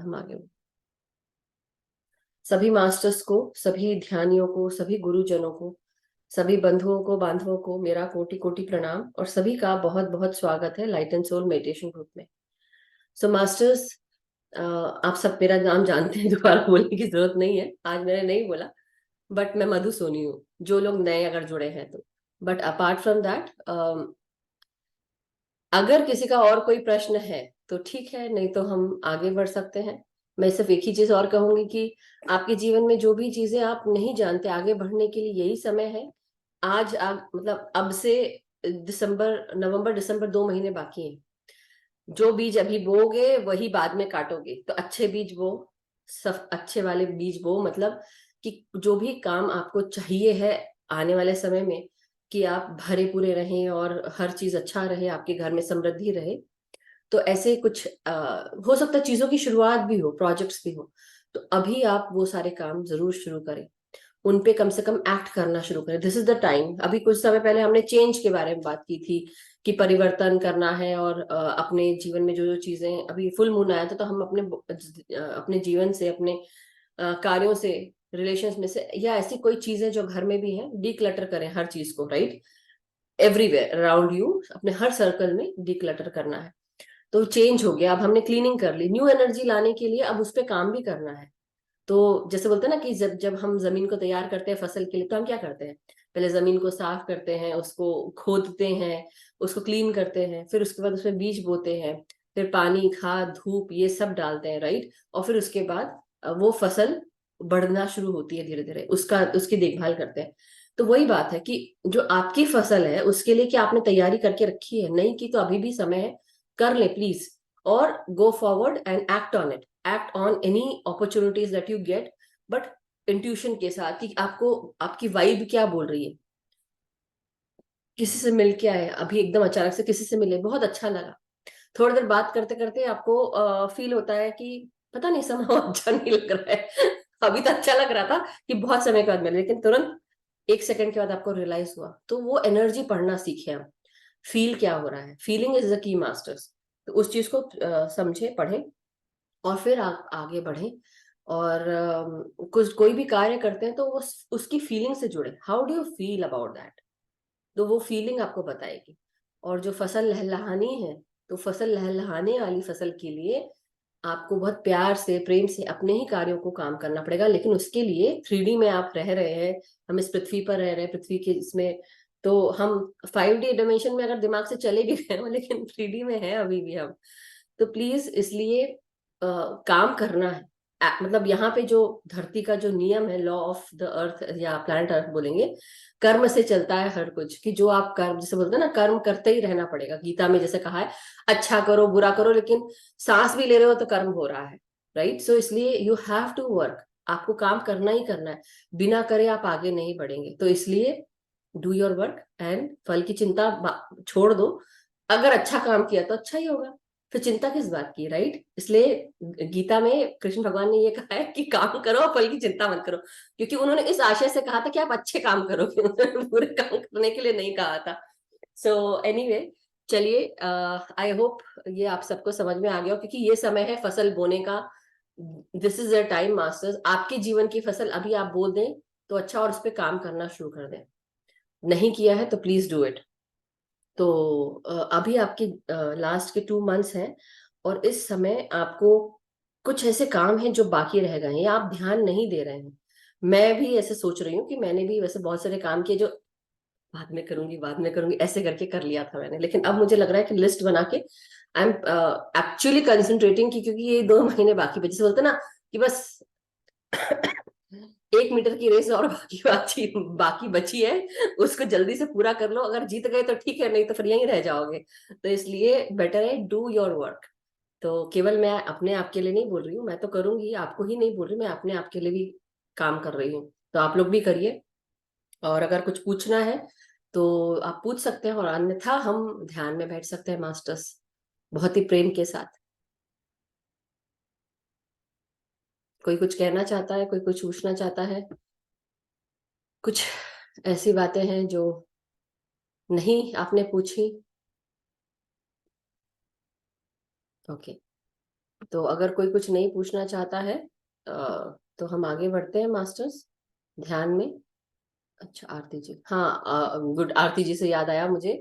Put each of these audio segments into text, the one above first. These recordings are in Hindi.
हम आगे। सभी मास्टर्स को, सभी ध्यानियों को, सभी गुरुजनों को, सभी बंधुओं को, बांधवों को मेरा कोटि कोटि प्रणाम और सभी का बहुत बहुत स्वागत है light and soul meditation group में। सो मास्टर्स, आप सब मेरा नाम जानते हैं, दोबारा बोलने की जरूरत नहीं है, आज मैंने नहीं बोला, बट मैं मधु सोनी हूँ, जो लोग नए अगर जुड़े हैं तो। बट अपार्ट फ्रॉम दैट, अगर किसी का और कोई प्रश्न है तो ठीक है, नहीं तो हम आगे बढ़ सकते हैं। मैं सिर्फ एक ही चीज और कहूंगी कि आपके जीवन में जो भी चीजें आप नहीं जानते, आगे बढ़ने के लिए यही समय है। मतलब अब से नवंबर दिसंबर 2 महीने बाकी हैं। जो बीज अभी बोगे वही बाद में काटोगे, तो अच्छे बीज बो, सब अच्छे वाले बीज बो, मतलब कि जो भी काम आपको चाहिए है आने वाले समय में, कि आप भरे पूरे रहें और हर चीज अच्छा रहे, आपके घर में समृद्धि रहे। तो ऐसे कुछ हो सकता है चीजों की शुरुआत भी हो, प्रोजेक्ट्स भी हो, तो अभी आप वो सारे काम जरूर शुरू करें, उन पे कम से कम एक्ट करना शुरू करें। This is the time. अभी कुछ समय पहले हमने चेंज के बारे में बात की थी कि परिवर्तन करना है, और अपने जीवन में जो जो चीजें, अभी फुल मून आया था तो हम अपने जीवन से, अपने कार्यों से, रिलेशंस में से, या ऐसी कोई चीजें जो घर में भी हैं, डीक्लटर करें हर चीज को, राइट? एवरीवेयर अराउंड यू, अपने हर सर्कल में डीक्लटर करना है। तो चेंज हो गया, अब हमने क्लीनिंग कर ली, न्यू एनर्जी लाने के लिए अब उस पर काम भी करना है। तो जैसे बोलते हैं ना कि जब जब हम जमीन को तैयार करते हैं फसल के लिए, तो हम क्या करते हैं? पहले जमीन को साफ करते हैं, उसको खोदते हैं, उसको क्लीन करते हैं, फिर उसके बाद उसमें बीज बोते हैं, फिर पानी, खाद, धूप, ये सब डालते हैं, राइट? और फिर उसके बाद वो फसल बढ़ना शुरू होती है, धीरे धीरे उसकी देखभाल करते हैं। तो वही बात है कि जो आपकी फसल है उसके लिए क्या आपने तैयारी करके रखी है? नहीं की तो अभी भी समय है, कर ले प्लीज। और go forward and act on it, act on any opportunities that you get, but intuition के साथ कि आपको, आपकी वाइब क्या बोल रही है। किसी से मिल के आए अभी, एकदम अचानक से किसी से मिले, बहुत अच्छा लगा, थोड़ी देर बात करते करते आपको फील होता है कि पता नहीं, समय अच्छा नहीं लग रहा है। अभी तो अच्छा लग रहा था कि बहुत समय के बाद मिले, लेकिन तुरंत 1 सेकंड के बाद आपको रियलाइज हुआ। तो वो एनर्जी पढ़ना सीखे हम, फील क्या हो रहा है, feeling is the key masters. तो उस चीज को समझे, पढ़े, और फिर आगे बढ़े। और कुछ कोई भी कार्य करते हैं तो वो उसकी फीलिंग से जुड़े, how do you feel about that, तो वो फीलिंग आपको बताएगी। और जो फसल लहलहानी है, तो फसल लहलहाने वाली फसल के लिए आपको बहुत प्यार से, प्रेम से अपने ही कार्यों को काम करना पड़ेगा। लेकिन उसके लिए 3D में आप रह रहे हैं, हम इस पृथ्वी पर रह रहे हैं, पृथ्वी के इसमें, तो हम 5D डायमेंशन में अगर दिमाग से चले भी गए हो, लेकिन 3D में है अभी भी हम। तो प्लीज इसलिए काम करना है। मतलब यहाँ पे जो धरती का जो नियम है, लॉ ऑफ द अर्थ या प्लैनेट अर्थ बोलेंगे, कर्म से चलता है हर कुछ, कि जो आप कर्म, जैसे बोलते हैं ना, कर्म करते ही रहना पड़ेगा। गीता में जैसे कहा है, अच्छा करो बुरा करो, लेकिन सांस भी ले रहे हो तो कर्म हो रहा है, राइट? सो इसलिए यू हैव टू वर्क, आपको काम करना ही करना है, बिना करे आप आगे नहीं बढ़ेंगे। तो इसलिए डू योर वर्क एंड फल की चिंता छोड़ दो। अगर अच्छा काम किया तो अच्छा ही होगा, फिर चिंता किस बात की, राइट? इसलिए गीता में कृष्ण भगवान ने ये कहा है कि काम करो और फल की चिंता मत करो, क्योंकि उन्होंने इस आशय से कहा था कि आप अच्छे काम करोगे, उन्होंने बुरे काम करने के लिए नहीं कहा था। सो एनीवे, चलिए, आई होप ये आप सबको समझ में आ गया हो, क्योंकि ये समय है फसल बोने का। This is the time masters, आपके जीवन की फसल अभी आप बो दें तो अच्छा, और उस पर काम करना शुरू कर दें। नहीं किया है तो प्लीज डू इट। तो अभी आपके लास्ट के 2 मंथ्स हैं, और इस समय आपको कुछ ऐसे काम हैं जो बाकी रह गए हैं या आप ध्यान नहीं दे रहे हैं। मैं भी ऐसे सोच रही हूँ कि मैंने भी वैसे बहुत सारे काम किए जो बाद में करूंगी ऐसे करके कर लिया था मैंने, लेकिन अब मुझे लग रहा है कि लिस्ट बना के आई एम एक्चुअली कंसंट्रेटिंग की, क्योंकि ये 2 महीने बाकी बचे, बोलते ना कि बस 1 मीटर की रेस और बाकी बची है, उसको जल्दी से पूरा कर लो। अगर जीत गए तो ठीक है, नहीं तो फिर यहीं रह जाओगे। तो इसलिए बेटर है डू योर वर्क। तो केवल मैं अपने आप के लिए नहीं बोल रही हूँ, मैं तो करूंगी, आपको ही नहीं बोल रही, मैं अपने आप के लिए भी काम कर रही हूँ। तो आप लोग भी करिए, और अगर कुछ पूछना है तो आप पूछ सकते हैं, और अन्यथा हम ध्यान में बैठ सकते हैं मास्टर्स, बहुत ही प्रेम के साथ। कोई कुछ कहना चाहता है, कोई कुछ पूछना चाहता है? कुछ ऐसी बातें हैं जो नहीं आपने पूछी? ओके, तो अगर कोई कुछ नहीं पूछना चाहता है तो हम आगे बढ़ते हैं मास्टर्स, ध्यान में। अच्छा आरती जी, हाँ गुड। आरती जी से याद आया मुझे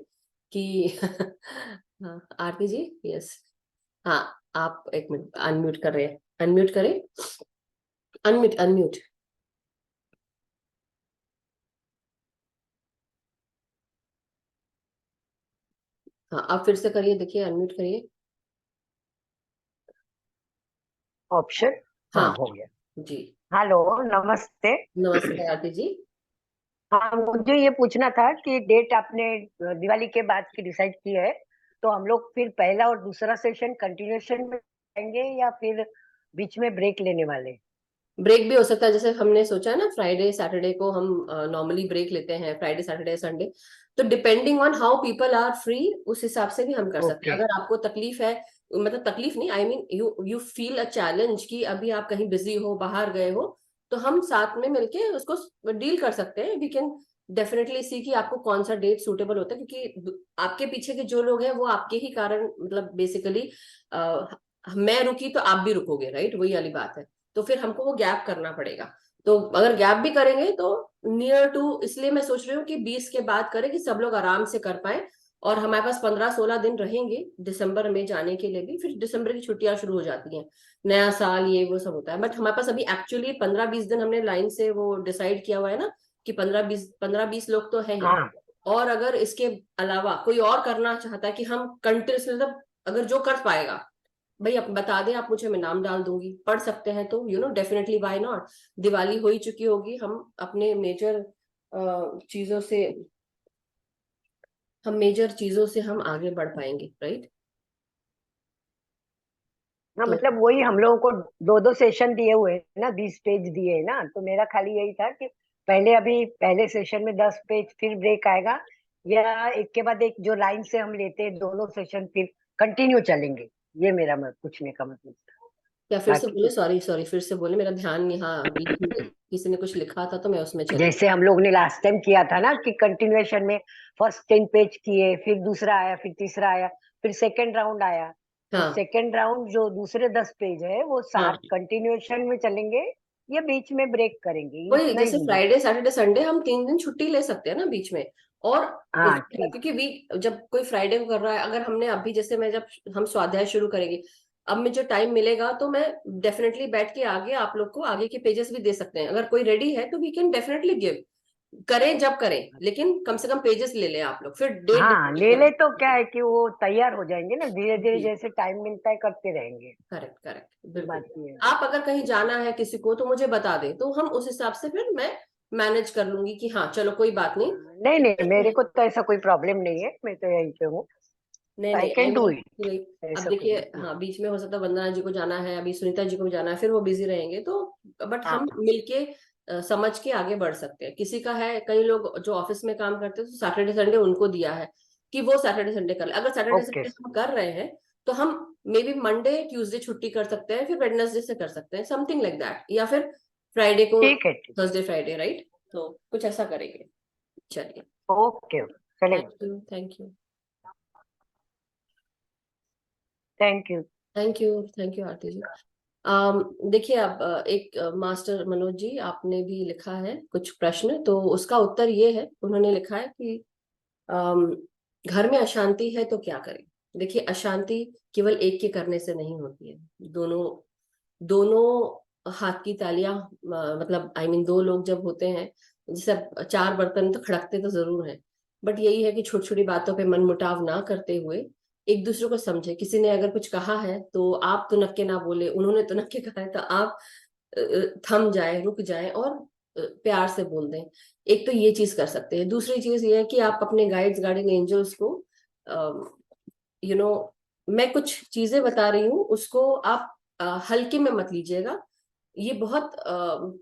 कि हाँ आरती जी, यस। हाँ, आप एक मिनट अनम्यूट कर रहे हैं, अनम्यूट करें, अनम्यूट अनम्यूट। हाँ आप फिर से करिए, देखिए अनम्यूट करिए। ऑप्शन, हाँ हाँ हो गया। जी। हेलो, नमस्ते। नमस्ते आरती जी। हाँ, मुझे ये पूछना था कि डेट आपने दिवाली के बाद की डिसाइड की है, तो हम लोग फिर पहला और दूसरा सेशन कंटिन्यूएशन में जाएंगे या फिर बीच में ब्रेक लेने वाले? ब्रेक भी हो सकता है, जैसे हमने सोचा है ना फ्राइडे सैटरडे को हम नॉर्मली ब्रेक लेते हैं, फ्राइडे सैटरडे संडे। तो depending on how people are free, उस हिसाब से भी हम कर सकते हैं। ओके। अगर आपको तकलीफ है, मतलब तकलीफ नहीं, I mean you you feel a challenge कि अभी आप कहीं बिजी हो, बाहर गए हो, तो हम साथ में मिलके उसको डील कर सकते हैं। वी कैन डेफिनेटली सी कि आपको कौन सा डेट सूटेबल होता है, क्योंकि आपके पीछे के जो लोग हैं वो आपके ही कारण, मतलब बेसिकली मैं रुकी तो आप भी रुकोगे, राइट? वही वाली बात है। तो फिर हमको वो गैप करना पड़ेगा। तो अगर गैप भी करेंगे तो नियर टू, इसलिए मैं सोच रही हूँ कि 20 के बाद करें कि सब लोग आराम से कर पाए। और हमारे पास 15-16 दिन रहेंगे दिसंबर में जाने के लिए भी, फिर दिसंबर की छुट्टियां शुरू हो जाती हैं, नया साल ये वो सब होता है। बट हमारे पास अभी एक्चुअली 15-20 दिन हमने लाइन से वो डिसाइड किया हुआ है ना, कि 15-20 लोग तो है ही। हाँ और अगर इसके अलावा कोई और करना चाहता है कि हम कंटिन्यूस, मतलब अगर जो कर पाएगा भाई आप बता दें, आप मुझे, मैं नाम डाल दूंगी, पढ़ सकते हैं तो डेफिनेटली व्हाई नॉट। दिवाली हो ही चुकी होगी, हम अपने मेजर चीजों से, हम आगे बढ़ पाएंगे, राइट? हाँ, तो मतलब वही हम लोगों को दो दो सेशन दिए हुए हैं ना, 20 पेज दिए हैं ना, तो मेरा खाली यही था कि पहले अभी पहले सेशन में 10 पेज, फिर ब्रेक आएगा, या एक के बाद एक जो लाइन से हम लेते हैं दोनों सेशन फिर कंटिन्यू चलेंगे। ये मेरा पूछने का मतलब था। क्या फिर से बाकी बोले, कुछ सॉरी सॉरी, फिर से बोले, मेरा ध्यान यहाँ बीच में किसी ने कुछ लिखा था तो मैं उसमें चली। जैसे हम लोग ने लास्ट टाइम किया था ना कि कंटिन्यूएशन में फर्स्ट 10 पेज किए, फिर दूसरा आया, फिर तीसरा आया, फिर सेकेंड राउंड आया। तो हाँ सेकेंड राउंड जो दूसरे 10 पेज है वो हाँ, साथ कंटिन्यूएशन में चलेंगे या बीच में ब्रेक करेंगे, वही इतना ही जैसे मुझे। फ्राइडे सैटरडे संडे हम 3 दिन छुट्टी ले सकते हैं ना बीच में। और हाँ ठीक। क्योंकि वीक जब कोई फ्राइडे को कर रहा है, अगर हमने अभी, जैसे मैं जब हम स्वाध्याय शुरू करेंगे, अब मुझे जो टाइम मिलेगा तो मैं डेफिनेटली बैठ के आगे आप लोग को आगे के पेजेस भी दे सकते हैं। अगर कोई रेडी है तो वी कैन डेफिनेटली गिव, करें जब करें, लेकिन कम से कम पेजेस ले लें आप लोग, फिर डेट हाँ ले ले, डिसाइड तो क्या है कि वो तैयार हो जाएंगे ना, धीरे धीरे करें। जैसे टाइम मिलता है करते रहेंगे। करेक्ट करेक्ट, बिल्कुल। बात ये है। आप अगर कहीं जाना है किसी को तो मुझे बता दें, तो हम उस हिसाब से फिर मैं मैनेज कर लूंगी कि हाँ चलो कोई बात नहीं। नहीं नहीं, मेरे को तो ऐसा कोई प्रॉब्लम नहीं है, मैं तो यहीं पे हूँ। नहीं आई नहीं, कैन डू इट, वही। अब ऐसा कोई देखिए, बात नहीं। हाँ बीच में हो सकता है वंदना जी को जाना है, अभी सुनीता जी को भी जाना है, फिर वो बिजी रहेंगे तो, बट हम हाँ मिलके समझ के आगे बढ़ सकते हैं। किसी का है, कई लोग जो ऑफिस में काम करते हैं तो सैटरडे संडे उनको दिया है कि वो सैटरडे संडे कर ले। अगर सैटरडे ओके। संडे हम कर रहे हैं तो हम मे बी मंडे ट्यूसडे छुट्टी कर सकते हैं, फिर वेडनेसडे से कर सकते हैं, समथिंग लाइक दैट, या फिर फ्राइडे को ठीक है ठीक। Thursday Friday, right? तो कुछ ऐसा करेंगे। चलिए, ओके, चलेगा। Thank you thank you. Thank you. Thank you thank you Aarti ji. देखिए, अब एक मास्टर मनोज जी, आपने भी लिखा है कुछ प्रश्न, तो उसका उत्तर ये है, उन्होंने लिखा है कि अम, घर में अशांति है तो क्या करें। देखिए, अशांति केवल एक के करने से नहीं होती है, दोनों दोनों हाथ की तालियां, मतलब आई मीन दो लोग जब होते हैं, जैसे अब चार बर्तन तो खड़कते तो जरूर हैं। बट यही है कि छोटी छोटी बातों पे मनमुटाव ना करते हुए एक दूसरे को समझे। किसी ने अगर कुछ कहा है तो आप तो नक्के ना बोले, उन्होंने तो नक्के कहा है तो आप थम जाए, रुक जाए और प्यार से बोल दें। एक तो ये चीज कर सकते हैं। दूसरी चीज ये है कि आप अपने गाइड्स गार्डियन एंजल्स को, यू नो मैं कुछ चीजें बता रही हूँ, उसको आप हल्के में मत लीजिएगा। ये बहुत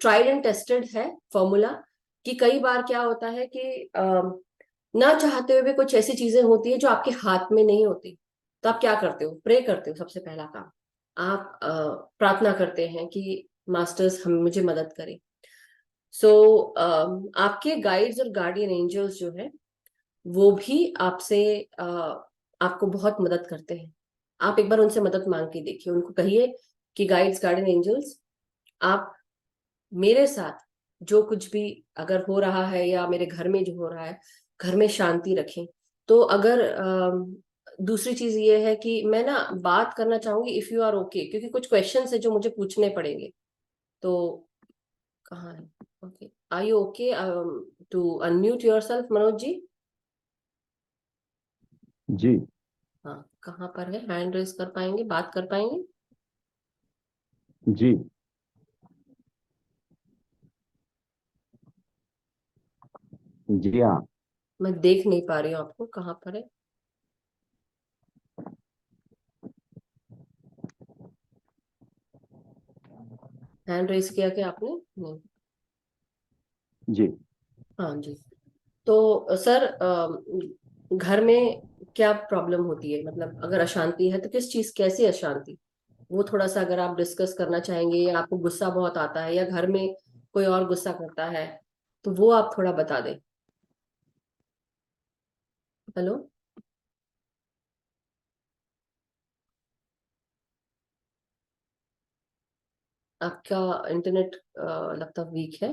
ट्राइड एंड टेस्टेड है फॉर्मूला, कि कई बार क्या होता है कि ना चाहते हुए भी कुछ ऐसी चीजें होती है जो आपके हाथ में नहीं होती। तो आप क्या करते हो? प्रे करते हो, सबसे पहला काम। आप प्रार्थना करते हैं कि मास्टर्स हम मुझे मदद करें। सो आपके गाइड्स और गार्डियन एंजल्स जो है वो भी आपसे आपको बहुत मदद करते हैं। आप एक बार उनसे मदद मांग के देखिए, उनको कहिए कि गाइड्स, गार्डियन एंजल्स, आप मेरे साथ जो कुछ भी अगर हो रहा है या मेरे घर में जो हो रहा है, घर में शांति रखें। तो अगर दूसरी चीज ये है कि मैं ना बात करना चाहूंगी, इफ यू आर ओके, क्योंकि कुछ क्वेश्चन है जो मुझे पूछने पड़ेंगे। तो कहाँ है? Okay, are you okay to unmute yourself, Manoj ji? जी। हाँ, कहाँ पर है? हैंड रेज कर पाएंगे, बात कर पाएंगे? जी। जी हाँ। मैं देख नहीं पा रही हूँ आपको, कहाँ पर है? हैंड रेज किया क्या आपने? नहीं। जी। हाँ जी। तो सर, घर में क्या प्रॉब्लम होती है? मतलब अगर अशांति है तो किस चीज, कैसी अशांति, वो थोड़ा सा अगर आप डिस्कस करना चाहेंगे, या आपको गुस्सा बहुत आता है या घर में कोई और गुस्सा करता है, तो वो आप थोड़ा बता दें। हेलो? आपका इंटरनेट लगता वीक है।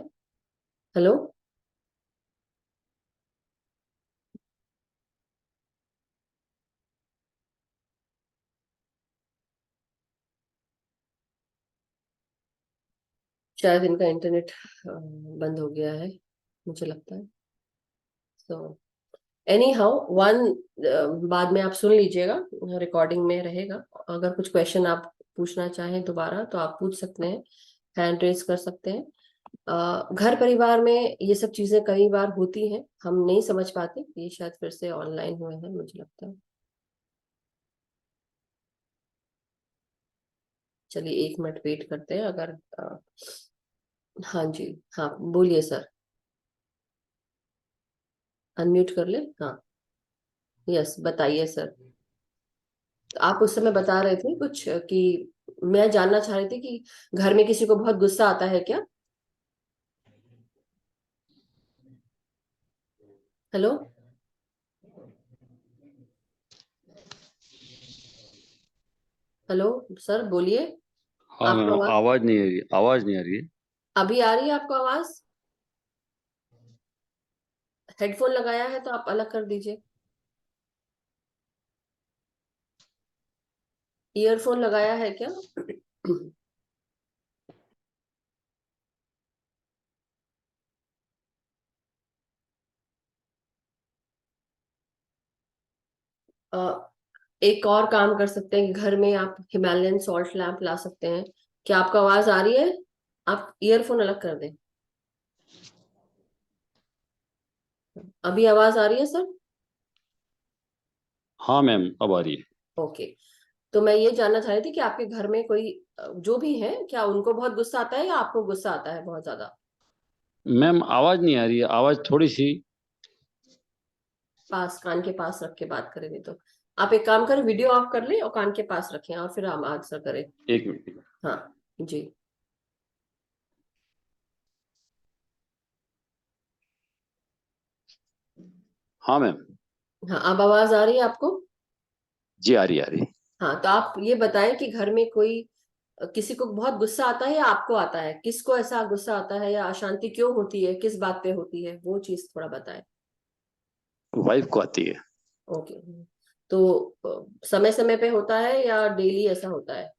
हेलो? शायद इनका इंटरनेट बंद हो गया है, मुझे लगता है। तो एनी हाउ वन, बाद में आप सुन लीजिएगा, रिकॉर्डिंग में रहेगा। अगर कुछ क्वेश्चन आप पूछना चाहें दोबारा तो आप पूछ सकते हैं, हैंड रेज कर सकते हैं। घर परिवार में ये सब चीजें कई बार होती हैं, हम नहीं समझ पाते। ये शायद फिर से ऑनलाइन हुए हैं, मुझे लगता है। चलिए 1 मिनट वेट करते हैं। अगर हाँ जी, हाँ बोलिए सर, अनम्यूट कर ले। हाँ, यस, बताइए सर। तो आप उस समय बता रहे थे कुछ कि मैं जानना चाह रही थी कि घर में किसी को बहुत गुस्सा आता है क्या? हेलो? हेलो सर, बोलिए। हाँ आपको मैम, आवाज आवाज नहीं आ रही, आवाज नहीं आ रही है। अभी आ रही है? आपको आवाज? हेडफोन लगाया है तो आप अलग कर दीजिए। ईयरफोन लगाया है क्या? एक और काम कर सकते हैं कि घर में आप हिमालयन सॉल्ट लैम्प ला सकते हैं। क्या आपको आवाज आ रही है? आप ईयरफोन अलग कर दें। अभी आवाज आ रही है सर? हाँ मैम, अब आ रही है। ओके। तो मैं ये जानना चाह रही थी कि आपके घर में कोई जो भी है, क्या उनको बहुत गुस्सा आता है या आपको गुस्सा आता है बहुत ज्यादा? मैम आवाज नहीं आ रही है, आवाज थोड़ी सी। पास, कान के पास रख के बात करेंगे तो आप एक काम करें, वीडियो ऑफ कर लें और कान के पास रखें और फिर हम आंसर करें। एक मिनट। हाँ जी। हाँ मैम। हाँ, अब आवाज आ रही है आपको? जी आ रही है, आ रही है। हाँ, तो आप ये बताएं कि घर में कोई किसी को बहुत गुस्सा आता है या आपको आता है? किसको ऐसा गुस्सा आता है या अशांति क्यों होती है, किस बात पे होती है, वो चीज थोड़ा बताएं। वाइफ को आती है। ओके। तो समय समय पे होता है या डेली ऐसा होता है?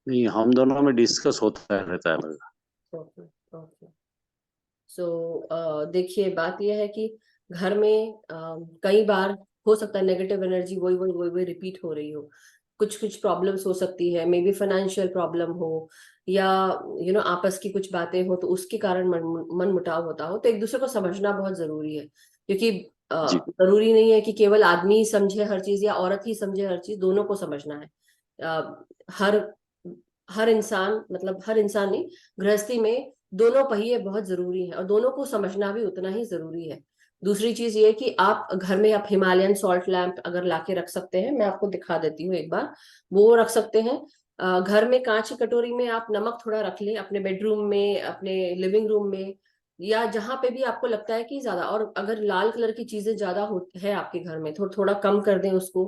नहीं, हम दोनों में डिस्कस होता रहता है लगा। ओके। ओके। देखिए, बात यह है कि घर में कई बार हो सकता है नेगेटिव एनर्जी वही रिपीट हो रही हो। कुछ कुछ प्रॉब्लम्स हो सकती है, मे बी फाइनेंशियल प्रॉब्लम हो, या आपस की कुछ बातें हो, तो उसके कारण मन मुटाव होता हो। तो एक दूसरे को समझना बहुत जरूरी है, क्योंकि जी। जरूरी नहीं है कि केवल आदमी ही समझे हर चीज या औरत ही समझे हर चीज, दोनों को समझना है। हर हर इंसान, मतलब हर इंसान नहीं, गृहस्थी में दोनों पहिए बहुत जरूरी हैं और दोनों को समझना भी उतना ही जरूरी है। दूसरी चीज ये कि आप घर में आप हिमालयन सॉल्ट लैम्प अगर लाके रख सकते हैं, मैं आपको दिखा देती हूँ एक बार, वो रख सकते हैं। घर में कांच की कटोरी में आप नमक थोड़ा रख लें, अपने बेडरूम में, अपने लिविंग रूम में, या जहां पे भी आपको लगता है कि ज्यादा, और अगर लाल कलर की चीजें ज्यादा है आपके घर में, थोड़ा थोड़ा कम कर दें उसको।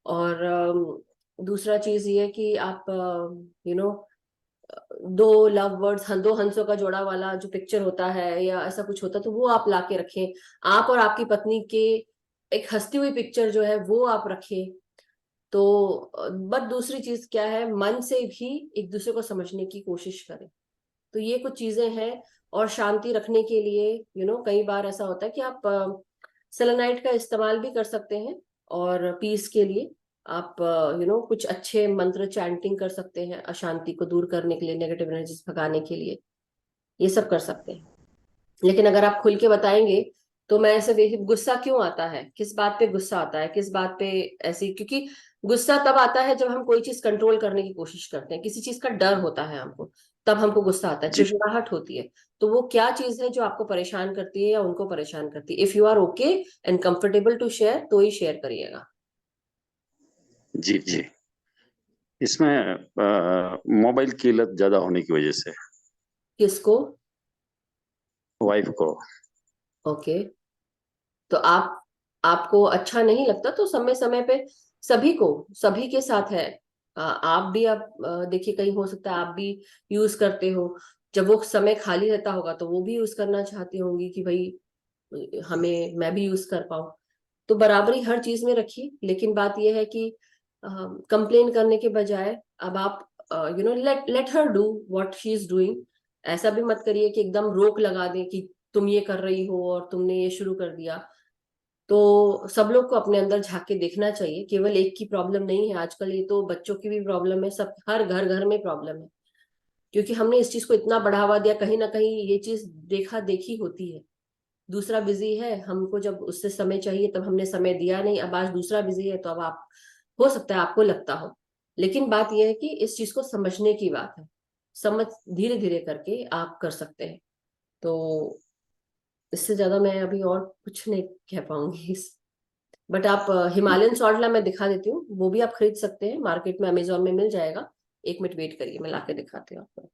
और दूसरा चीज ये कि आप दो लव वर्ड्स, दो हंसों का जोड़ा वाला जो पिक्चर होता है या ऐसा कुछ होता है, तो वो आप लाके रखें। आप और आपकी पत्नी के एक हंसती हुई पिक्चर जो है वो आप रखें। तो बट दूसरी चीज क्या है, मन से भी एक दूसरे को समझने की कोशिश करें। तो ये कुछ चीजें हैं। और शांति रखने के लिए कई बार ऐसा होता है कि आप सेलेनाइट का इस्तेमाल भी कर सकते हैं। और पीस के लिए आप कुछ अच्छे मंत्र चैंटिंग कर सकते हैं, अशांति को दूर करने के लिए, नेगेटिव एनर्जीज भगाने के लिए। ये सब कर सकते हैं। लेकिन अगर आप खुल के बताएंगे तो मैं ऐसे गुस्सा क्यों आता है, किस बात पे गुस्सा आता है, किस बात पे ऐसी, क्योंकि गुस्सा तब आता है जब हम कोई चीज कंट्रोल करने की कोशिश करते हैं, किसी चीज का डर होता है हमको, तब हमको गुस्सा आता है, जी चिड़चिड़ाहट होती है। तो वो क्या चीज है जो आपको परेशान करती है या उनको परेशान करती है? If you are okay and comfortable to share तो ही शेयर करिएगा। जी जी। इसमें मोबाइल की लत ज्यादा होने की वजह से किसको? वाइफ को। ओके। तो आपको अच्छा नहीं लगता तो समय समय पे सभी को, सभी के साथ है। आप भी, आप देखिए, कहीं हो सकता है आप भी यूज करते हो। जब वो समय खाली रहता होगा तो वो भी यूज करना चाहती होंगी कि भाई मैं भी यूज कर पाऊं। तो बराबरी हर चीज में रखिए। लेकिन बात यह है कि कंप्लेन करने के बजाय अब आप let let her do what she is doing. ऐसा भी मत करिए कि एकदम रोक लगा दें कि तुम ये कर रही हो और तुमने ये शुरू कर दिया। तो सब लोग को अपने अंदर झांक के देखना चाहिए। केवल एक की प्रॉब्लम नहीं है आजकल, ये तो बच्चों की भी प्रॉब्लम है, सब हर घर घर में प्रॉब्लम है। क्योंकि हमने इस चीज को इतना बढ़ावा दिया, कहीं ना कहीं ये चीज देखा देखी होती है। दूसरा बिजी है, हमको जब उससे समय चाहिए तब हमने समय दिया नहीं, अब आज दूसरा बिजी है तो अब आप, हो सकता है आपको लगता हो। लेकिन बात यह है कि इस चीज को समझने की बात है। समझ धीरे धीरे करके आप कर सकते हैं। तो इससे ज्यादा मैं अभी और कुछ नहीं कह पाऊंगी। बट आप हिमालयन सॉल्ट ला मैं दिखा देती हूँ, वो भी आप खरीद सकते हैं, मार्केट में अमेजोन में मिल जाएगा। एक मिनट वेट करिए, मैं लाके दिखाती हूँ आपको।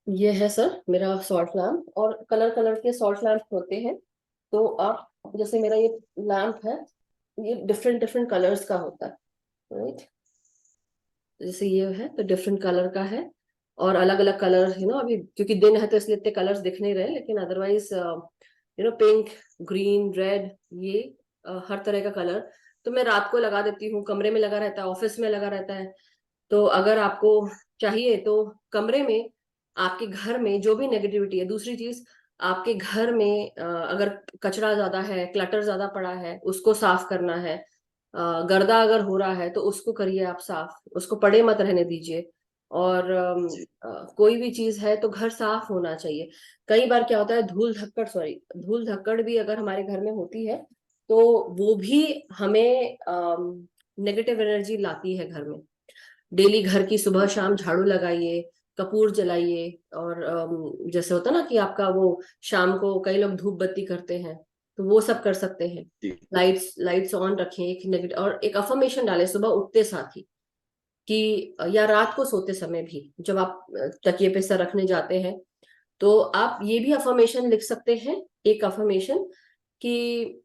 ये है सर मेरा सॉल्ट लैम्प, और कलर कलर के सॉल्ट लैम्प होते हैं। तो आप, जैसे मेरा ये लैम्प है, ये डिफरेंट डिफरेंट कलर्स का होता है, राइट? जैसे ये है तो डिफरेंट कलर का है। और अलग अलग कलर अभी क्योंकि दिन है तो इसलिए इतने कलर्स दिख नहीं रहे, लेकिन अदरवाइज पिंक, ग्रीन, रेड, ये हर तरह का कलर। तो मैं रात को लगा देती हूँ, कमरे में लगा रहता है, ऑफिस में लगा रहता है। तो अगर आपको चाहिए तो कमरे में, आपके घर में जो भी नेगेटिविटी है, दूसरी चीज, आपके घर में अगर कचरा ज्यादा है, क्लटर ज्यादा पड़ा है, उसको साफ करना है। गर्दा अगर हो रहा है तो उसको करिए आप साफ, उसको पड़े मत रहने दीजिए। और जी कोई भी चीज है तो घर साफ होना चाहिए। कई बार क्या होता है, धूल धक्कड़ भी अगर हमारे घर में होती है तो वो भी हमें नेगेटिव एनर्जी लाती है घर में। डेली घर की सुबह शाम झाड़ू लगाइए, कपूर जलाइए। और जैसे होता है ना कि आपका वो, शाम को कई लोग धूप बत्ती करते हैं, तो वो सब कर सकते हैं। जी लाइट्स लाइट्स ऑन रखें, एक नेगेटिव, और एक अफर्मेशन डालें सुबह उठते साथ ही, कि या रात को सोते समय भी जब आप तकिए पे सर रखने जाते हैं, तो आप ये भी अफर्मेशन लिख सकते हैं। एक अफर्मेशन कि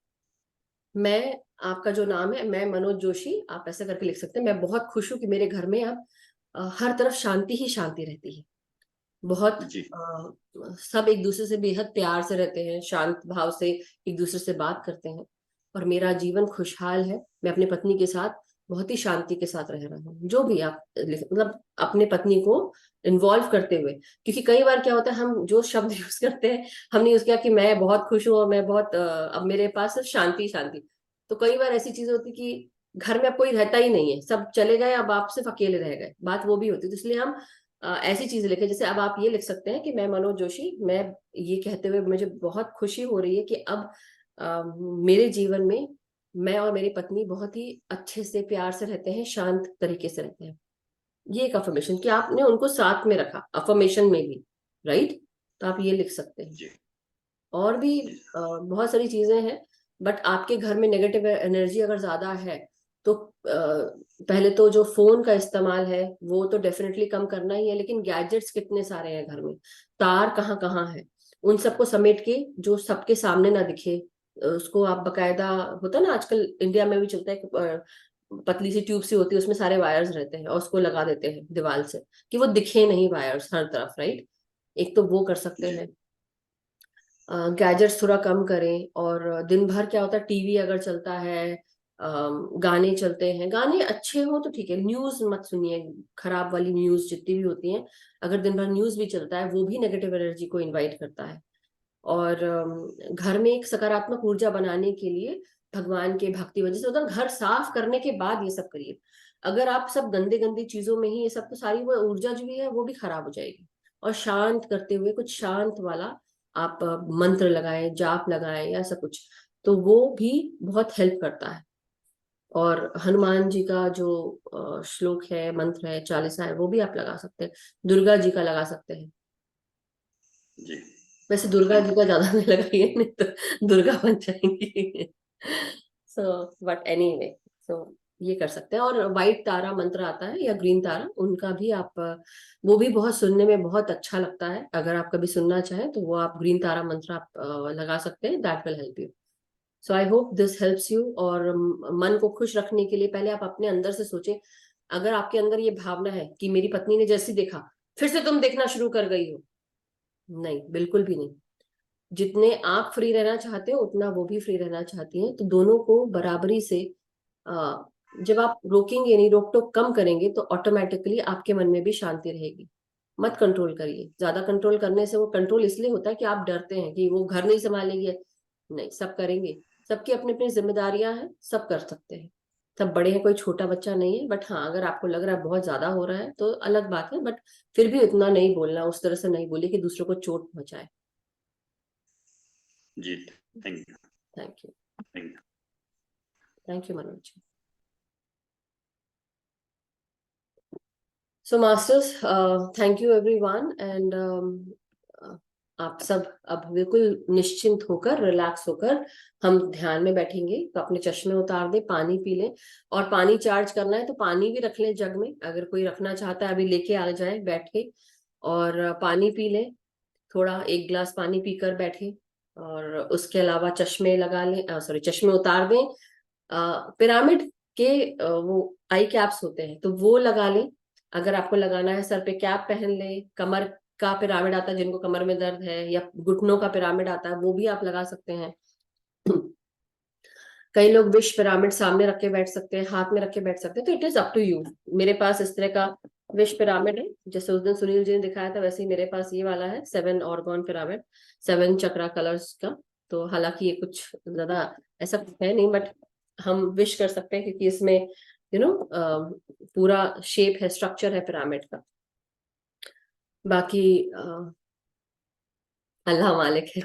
मैं, आपका जो नाम है, मैं मनोज जोशी, आप ऐसा करके लिख सकते हैं, मैं बहुत खुश हूं कि मेरे घर में अब हर तरफ शांति ही शांति रहती है। बहुत जी सब एक दूसरे से बेहद प्यार से रहते हैं, शांत भाव से एक दूसरे से बात करते हैं। और मेरा जीवन खुशहाल है, मैं अपनी पत्नी के साथ बहुत ही शांति के साथ रह रहा हूँ। जो भी आप मतलब अपने पत्नी को इन्वॉल्व करते हुए, क्योंकि कई बार क्या होता है, हम जो शब्द यूज करते हैं, हमने यूज किया कि मैं बहुत खुश हूँ और मैं बहुत अब मेरे पास सिर्फ शांति शांति। तो कई बार ऐसी चीज होती कि घर में अब कोई रहता ही नहीं है, सब चले गए, अब आप सिर्फ अकेले रह गए, बात वो भी होती है। तो इसलिए हम ऐसी चीजें लिखे, जैसे अब आप ये लिख सकते हैं कि मैं मनोज जोशी, मैं ये कहते हुए मुझे बहुत खुशी हो रही है कि अब मेरे जीवन में मैं और मेरी पत्नी बहुत ही अच्छे से प्यार से रहते हैं, शांत तरीके से रहते हैं। ये एक अफर्मेशन कि आपने उनको साथ में रखा, अफर्मेशन में भी, राइट? तो आप ये लिख सकते हैं। जी और भी बहुत सारी चीजें हैं, बट आपके घर में नेगेटिव एनर्जी अगर ज्यादा है तो पहले तो जो फोन का इस्तेमाल है वो तो डेफिनेटली कम करना ही है, लेकिन गैजेट्स कितने सारे हैं घर में, तार कहाँ कहाँ है, उन सबको समेट के जो सबके सामने ना दिखे उसको आप बकायदा, होता ना आजकल इंडिया में भी चलता है पतली सी ट्यूब सी होती है, उसमें सारे वायर्स रहते हैं और उसको लगा देते हैं दीवार से कि वो दिखे नहीं वायर्स हर तरफ, राइट। एक तो वो कर सकते हैं। गैजेट्स थोड़ा कम करें। और दिन भर क्या होता है, टीवी अगर चलता है, गाने चलते हैं, गाने अच्छे हो तो ठीक है, न्यूज मत सुनिए, खराब वाली न्यूज जितनी भी होती हैं, अगर दिन भर न्यूज भी चलता है वो भी नेगेटिव एनर्जी को इनवाइट करता है। और घर में एक सकारात्मक ऊर्जा बनाने के लिए भगवान के भक्ति वजह से होता है, घर साफ करने के बाद ये सब करिए। अगर आप सब गंदे गंदी चीजों में ही ये सब, तो सारी वो ऊर्जा जो भी है वो भी खराब हो जाएगी। और शांत करते हुए कुछ शांत वाला आप मंत्र लगाएं, जाप लगाएं या ऐसा कुछ, तो वो भी बहुत हेल्प करता है। और हनुमान जी का जो श्लोक है, मंत्र है, चालीसा है, वो भी आप लगा सकते हैं। दुर्गा जी का लगा सकते हैं। जी वैसे दुर्गा जी का ज्यादा नहीं लगाइए, नहीं तो दुर्गा बन जाएंगी। सो बट एनीवे, सो ये कर सकते हैं। और व्हाइट तारा मंत्र आता है या ग्रीन तारा, उनका भी आप वो भी बहुत सुनने में बहुत अच्छा लगता है। अगर आप कभी सुनना चाहें तो वो आप ग्रीन तारा मंत्र आप लगा सकते हैं, that will help you. So I hope this helps you. और मन को खुश रखने के लिए पहले आप अपने अंदर से सोचें, अगर आपके अंदर ये भावना है कि मेरी पत्नी ने जैसी देखा फिर से तुम देखना शुरू कर गई हो, नहीं, बिल्कुल भी नहीं। जितने आप फ्री रहना चाहते हो उतना वो भी फ्री रहना चाहती है, तो दोनों को बराबरी से आ, जब आप रोकेंगे नहीं, रोक टोक कम करेंगे, तो ऑटोमेटिकली आपके मन में भी शांति रहेगी। मत कंट्रोल करिए, ज्यादा कंट्रोल करने से वो कंट्रोल इसलिए होता है कि आप डरते हैं कि वो घर नहीं संभालेंगे। नहीं, सब करेंगे, सबकी अपनी अपनी जिम्मेदारियां हैं, सब कर सकते हैं, सब बड़े हैं, कोई छोटा बच्चा नहीं है। बट हाँ, अगर आपको लग रहा है बहुत ज्यादा हो रहा है तो अलग बात है, बट फिर भी उतना नहीं बोलना, उस तरह से नहीं बोलिए कि दूसरों को चोट पहुंचाए। जी thank you thank you. Thank you. Thank you Manoj. So masters, thank you everyone. And आप सब अब बिल्कुल निश्चिंत होकर, रिलैक्स होकर हम ध्यान में बैठेंगे। तो अपने चश्मे उतार दे, पानी पी लें। और पानी चार्ज करना है तो पानी भी रख लें जग में, अगर कोई रखना चाहता है अभी लेके आ जाए बैठ के। और पानी पी लें, थोड़ा 1 गिलास पानी पीकर बैठे। और उसके अलावा चश्मे लगा लें, सॉरी, चश्मे उतार दें। पिरामिड के वो आई कैप्स होते हैं तो वो लगा लें, अगर आपको लगाना है। सर पे कैप पहन लें। कमर का पिरामिड आता है, जिनको कमर में दर्द है, या घुटनों का पिरामिड आता है, वो भी आप लगा सकते हैं। कई लोग विश पिरामिड सामने रख के बैठ सकते हैं, हाथ में रख के बैठ सकते हैं, तो it is up to you. मेरे पास इस तरह का विश पिरामिड है, जैसे उस दिन सुनील जी ने दिखाया था, वैसे ही मेरे पास ये वाला है, 7 ऑर्गन पिरामिड, 7 चक्रा कलर्स का। तो हालांकि ये कुछ ज्यादा ऐसा है नहीं, बट हम विश कर सकते हैं क्योंकि इसमें पूरा शेप है, स्ट्रक्चर है पिरामिड का। बाकी अल्लाह मालिक है।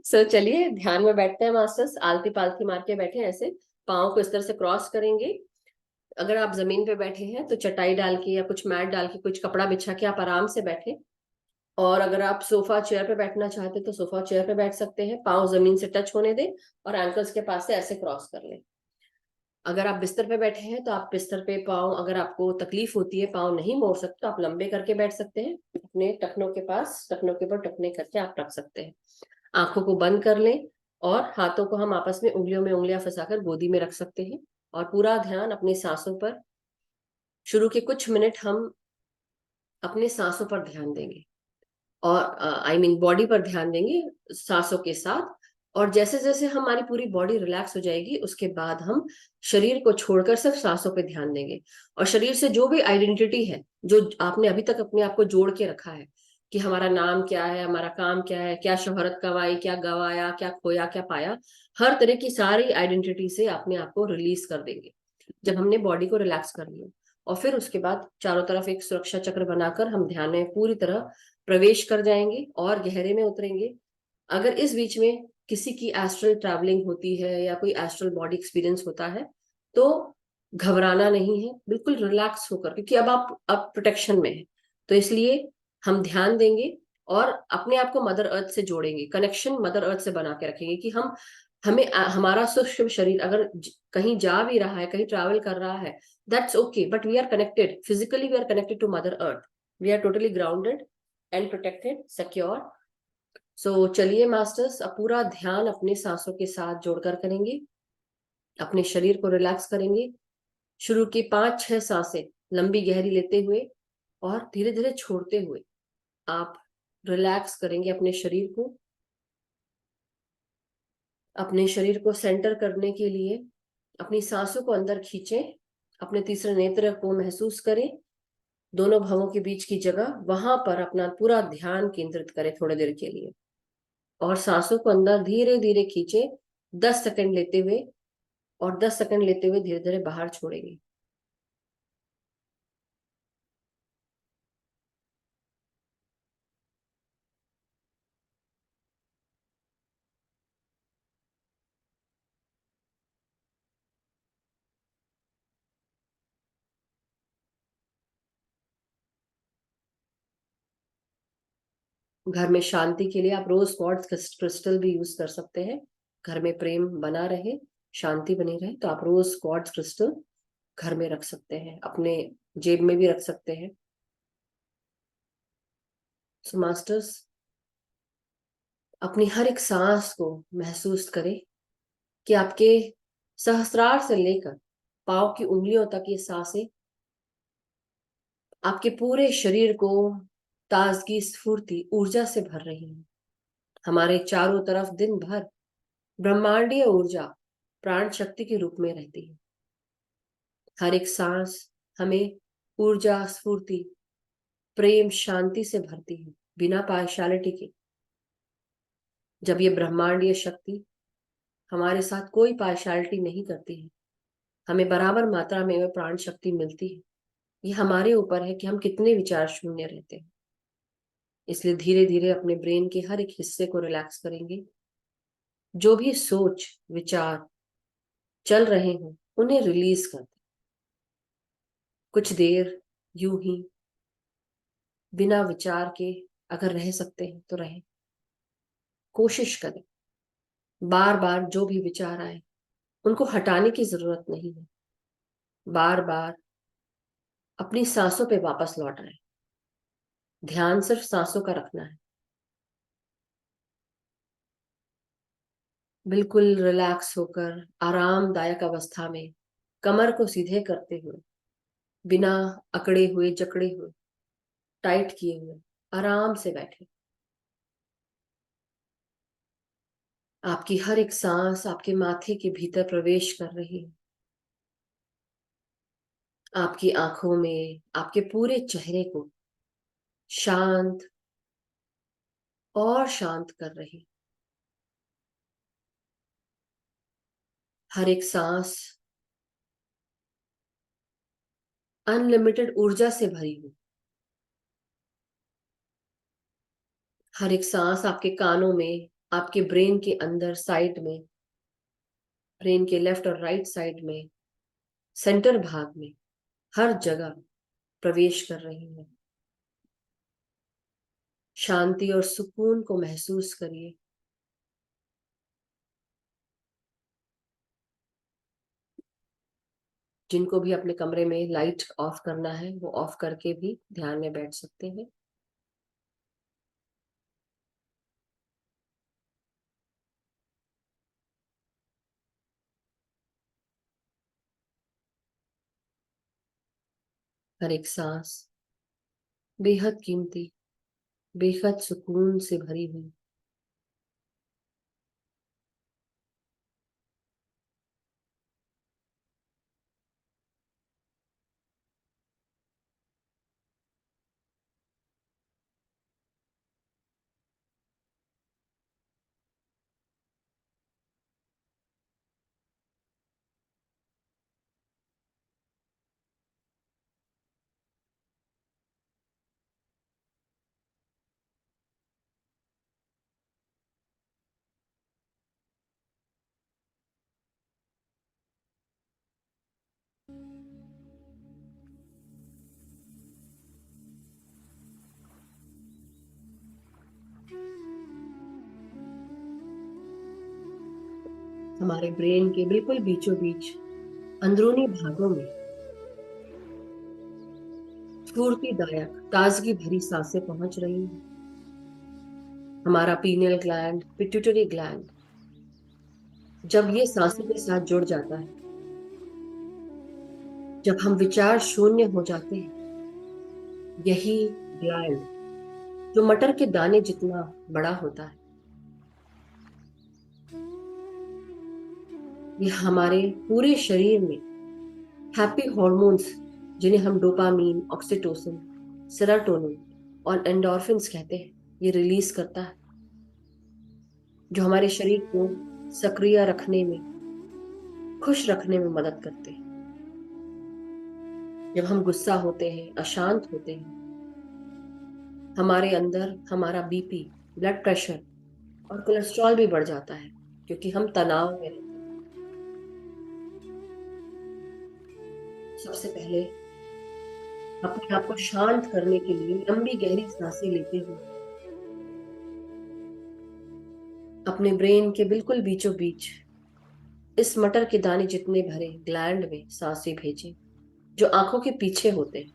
सो चलिए ध्यान में बैठते हैं मास्टर्स, आलती पालती मार के बैठे ऐसे, पाँव को इस तरह से क्रॉस करेंगे। अगर आप जमीन पे बैठे हैं तो चटाई डाल के या कुछ मैट डाल के, कुछ कपड़ा बिछा के आप आराम से बैठे। और अगर आप सोफा चेयर पे बैठना चाहते तो सोफा चेयर पे बैठ सकते हैं, पाँव जमीन से टच होने दें और एंकल्स के पास से ऐसे क्रॉस कर लें। अगर आप बिस्तर पे बैठे हैं तो आप बिस्तर पे पाँव, अगर आपको तकलीफ होती है, पाँव नहीं मोड़ सकते, तो आप लंबे करके बैठ सकते हैं, अपने टखनों के पास, टखनों के ऊपर टखने करके आप रख सकते हैं। आंखों को बंद कर लें और हाथों को हम आपस में उंगलियों में उंगलियां फंसाकर गोदी में रख सकते हैं। और पूरा ध्यान अपनी सांसों पर, शुरू के कुछ मिनट हम अपने सांसों पर ध्यान देंगे, और आई मीन बॉडी पर ध्यान देंगे सांसों के साथ। और जैसे जैसे हमारी पूरी बॉडी रिलैक्स हो जाएगी उसके बाद हम शरीर को छोड़कर सिर्फ सांसों पे ध्यान देंगे। और शरीर से जो भी आइडेंटिटी है, जो आपने अभी तक अपने आप को जोड़ के रखा है कि हमारा नाम क्या है, हमारा काम क्या है, क्या शोहरत कमाई, क्या गवाया, क्या खोया, क्या पाया, हर तरह की सारी आइडेंटिटी से अपने आप को रिलीज कर देंगे जब हमने बॉडी को रिलैक्स कर लिया। और फिर उसके बाद चारों तरफ एक सुरक्षा चक्र बनाकर हम ध्यान में पूरी तरह प्रवेश कर जाएंगे और गहरे में उतरेंगे। अगर इस बीच में किसी की एस्ट्रल ट्रैवलिंग होती है या कोई एस्ट्रल बॉडी एक्सपीरियंस होता है तो घबराना नहीं है, बिल्कुल रिलैक्स होकर, क्योंकि अब आप प्रोटेक्शन में है। तो इसलिए हम ध्यान देंगे और अपने आप को मदर अर्थ से जोड़ेंगे, कनेक्शन मदर अर्थ से बना के रखेंगे कि हमारा सूक्ष्म शरीर अगर कहीं जा भी रहा है, कहीं ट्रैवल कर रहा है, that's okay, but we are connected physically, we are connected to mother earth, we are totally grounded and protected, secure. So चलिए मास्टर्स, अब पूरा ध्यान अपने सांसों के साथ जोड़कर करेंगे, अपने शरीर को रिलैक्स करेंगे। शुरू की 5-6 सांसें लंबी गहरी लेते हुए और धीरे धीरे छोड़ते हुए आप रिलैक्स करेंगे अपने शरीर को सेंटर करने के लिए अपनी सांसों को अंदर खींचें, अपने तीसरे नेत्र को महसूस करें, दोनों भवों के बीच की जगह, वहां पर अपना पूरा ध्यान केंद्रित करें थोड़ी देर के लिए और सांसों को अंदर धीरे धीरे खींचे, 10 सेकंड लेते हुए, और 10 सेकंड लेते हुए धीरे धीरे बाहर छोड़ेंगे। घर में शांति के लिए आप रोज क्वार्ट्ज क्रिस्टल भी यूज कर सकते हैं। घर में प्रेम बना रहे, शांति बनी रहे, तो आप रोज क्वार्ट्ज क्रिस्टल घर में रख सकते हैं, अपने जेब में भी रख सकते हैं। सो मास्टर्स, अपनी हर एक सांस को महसूस करें कि आपके सहस्रार से लेकर पांव की उंगलियों तक ये सांसें आपके पूरे शरीर को ताजगी, स्फूर्ति, ऊर्जा से भर रही हैं। हमारे चारों तरफ दिन भर ब्रह्मांडीय ऊर्जा प्राण शक्ति के रूप में रहती है। हर एक सांस हमें ऊर्जा, स्फूर्ति, प्रेम, शांति से भरती है, बिना पार्शियलिटी के। जब ये ब्रह्मांडीय शक्ति हमारे साथ कोई पार्शियलिटी नहीं करती है, हमें बराबर मात्रा में वह प्राण शक्ति मिलती है। ये हमारे ऊपर है कि हम कितने विचार शून्य रहते हैं। इसलिए धीरे धीरे अपने ब्रेन के हर एक हिस्से को रिलैक्स करेंगे। जो भी सोच विचार चल रहे हों उन्हें रिलीज कर दें। कुछ देर यूं ही बिना विचार के अगर रह सकते हैं तो रहें, कोशिश करें। बार बार जो भी विचार आए उनको हटाने की जरूरत नहीं है, बार बार अपनी सांसों पे वापस लौट आए। ध्यान सिर्फ सांसों का रखना है, बिल्कुल रिलैक्स होकर आरामदायक अवस्था में, कमर को सीधे करते हुए, बिना अकड़े हुए, जकड़े हुए, टाइट किए हुए, आराम से बैठे। आपकी हर एक सांस आपके माथे के भीतर प्रवेश कर रही है, आपकी आंखों में, आपके पूरे चेहरे को शांत और शांत कर रही। हर एक सांस अनलिमिटेड ऊर्जा से भरी हुई। हर एक सांस आपके कानों में, आपके ब्रेन के अंदर, साइड में, ब्रेन के लेफ्ट और राइट साइड में, सेंटर भाग में, हर जगह प्रवेश कर रही है। शांति और सुकून को महसूस करिए। जिनको भी अपने कमरे में लाइट ऑफ करना है वो ऑफ करके भी ध्यान में बैठ सकते हैं। हर एक सांस बेहद कीमती, बेहद सुकून से भरी हुई। हमारे ब्रेन के बिल्कुल बीचों बीच अंदरूनी भागों में स्फूर्तिदायक ताजगी भरी सांसें पहुंच रही हैं। हमारा पीनियल ग्लैंड, पिट्यूटरी ग्लैंड जब ये सांसों के साथ जुड़ जाता है, जब हम विचार शून्य हो जाते हैं, यही ग्लैंड जो मटर के दाने जितना बड़ा होता है, ये हमारे पूरे शरीर में हैप्पी हॉर्मोन्स, जिन्हें हम डोपामीन, ऑक्सीटोसिन, सेरोटोनिन और एंडोर्फिन्स कहते हैं, ये रिलीज करता है, जो हमारे शरीर को सक्रिय रखने में, खुश रखने में मदद करते हैं। जब हम गुस्सा होते हैं, अशांत होते हैं, हमारे अंदर हमारा बीपी, ब्लड प्रेशर और कोलेस्ट्रॉल भी बढ़ जाता है, क्योंकि हम तनाव में रहते हैं। सबसे पहले अपने आप को शांत करने के लिए लंबी गहरी सांसें लेते हुए अपने ब्रेन के बिल्कुल बीचों बीच इस मटर के दाने जितने भरे ग्लैंड में सांसें भेजें, जो आंखों के पीछे होते हैं।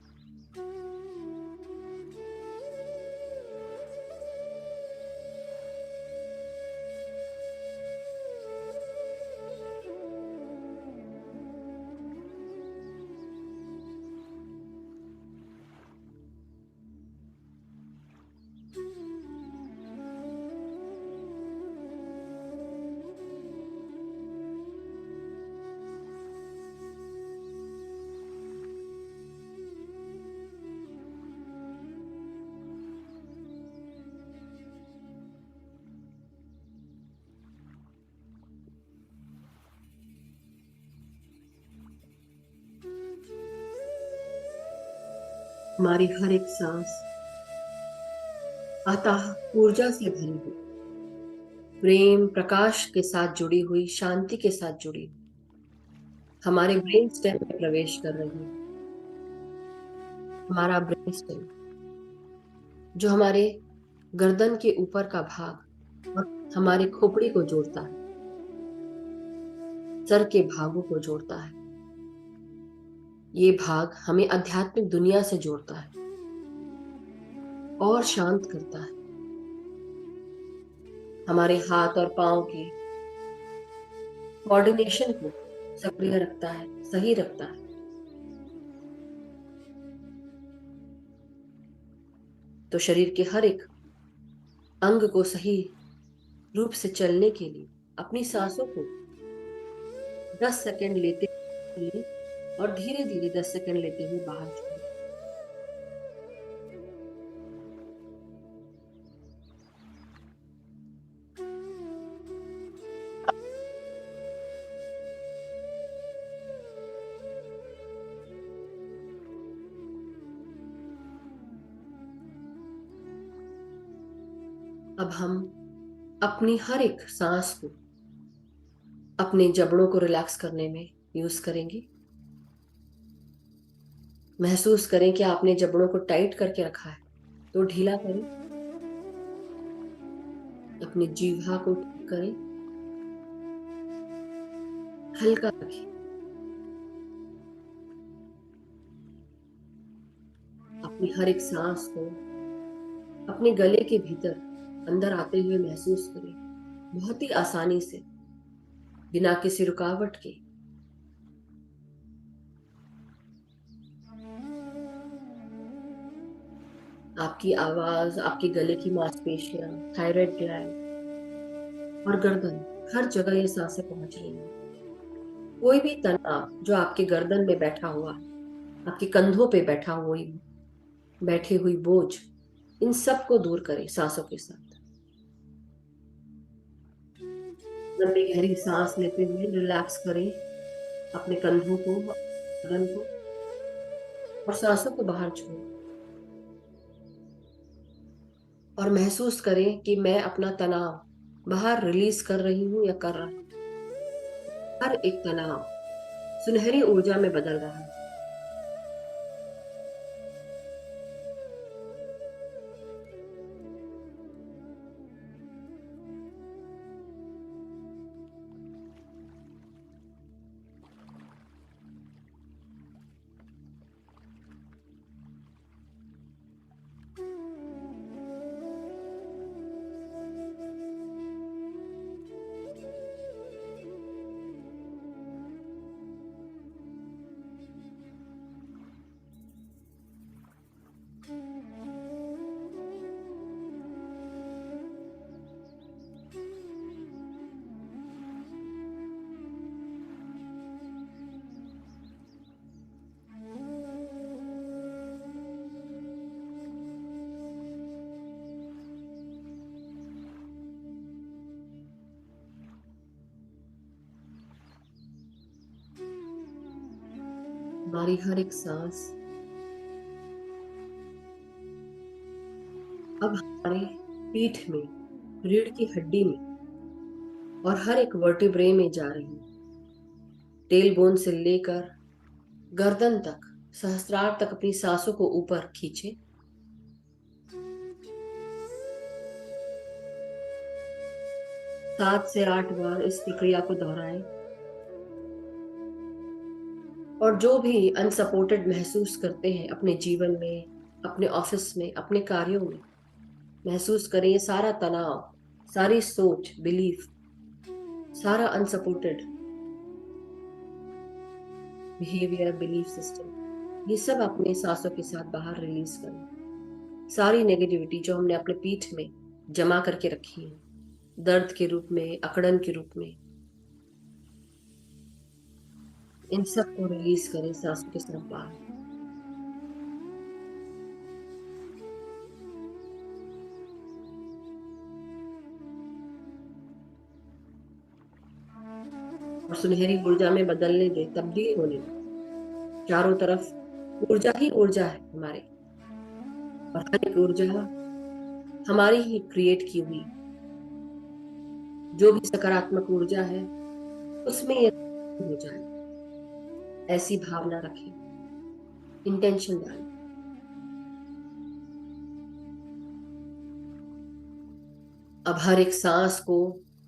हमारी हर एक सांस अतः ऊर्जा से भरी हुई, प्रेम प्रकाश के साथ जुड़ी हुई, शांति के साथ जुड़ी हुई हमारे ब्रेन स्टेम में प्रवेश कर रही है। हमारा ब्रेन स्टेम जो हमारे गर्दन के ऊपर का भाग और हमारे खोपड़ी को जोड़ता है, सर के भागों को जोड़ता है, ये भाग हमें आध्यात्मिक दुनिया से जोड़ता है और शांत करता है। हमारे हाथ और पांव की कोऑर्डिनेशन को सक्रिय रखता है, सही रखता है। तो शरीर के हर एक अंग को सही रूप से चलने के लिए अपनी सांसों को 10 सेकंड लेते हुए और धीरे धीरे 10 सेकंड लेते हुए बाहर छोड़ें। अब हम अपनी हर एक सांस को अपने जबड़ों को रिलैक्स करने में यूज करेंगे। महसूस करें कि आपने जबड़ों को टाइट करके रखा है, तो ढीला करें। अपनी जीवा को ठीक करें, हल्का रखें। अपनी हर एक सांस को अपने गले के भीतर अंदर आते हुए महसूस करें, बहुत ही आसानी से, बिना किसी रुकावट के। आपकी आवाज, आपके गले की मांसपेशियां, थायराइड ग्लैंड और गर्दन, हर जगह ये सांसें पहुंच रही हैं। कोई भी तनाव जो आपके गर्दन में बैठा हुआ है, आपके कंधों पे बैठी हुई बोझ, इन सब को दूर करें सांसों के साथ। लंबी गहरी सांस लेते हुए रिलैक्स करें अपने कंधों को, गर्दन को, और सांसों को बाहर छोड़ें और महसूस करें कि मैं अपना तनाव बाहर रिलीज कर रही हूं या कर रहा हूं। हर एक तनाव सुनहरी ऊर्जा में बदल रहा है। हमारी हर एक सांस अब हमारे पीठ में, रीढ़ की हड्डी में और हर एक वर्टिब्रे में जा रही है। टेल बोन से लेकर गर्दन तक, सहस्त्रार तक अपनी सांसों को ऊपर खींचे। 7 से 8 बार इस प्रक्रिया को दोहराएं। और जो भी अनसपोर्टेड महसूस करते हैं अपने जीवन में, अपने ऑफिस में, अपने कार्यों में, महसूस करें ये सारा तनाव, सारी सोच, बिलीफ, सारा अनसपोर्टेड बिहेवियर, बिलीफ सिस्टम, ये सब अपने सांसों के साथ बाहर रिलीज करें। सारी नेगेटिविटी जो हमने अपने पीठ में जमा करके रखी है, दर्द के रूप में, अकड़न के रूप में, इन सब को रिलीज करें सांसों के साथ बाहर। और सुनहरी ऊर्जा में बदलने दे, तब्दील होने दे। चारों तरफ ऊर्जा ही ऊर्जा है हमारे, और हर एक ऊर्जा हमारी ही क्रिएट की हुई। जो भी सकारात्मक ऊर्जा है उसमें ये हो जाए, ऐसी भावना रखें, इंटेंशन डालें। अब हर एक सांस को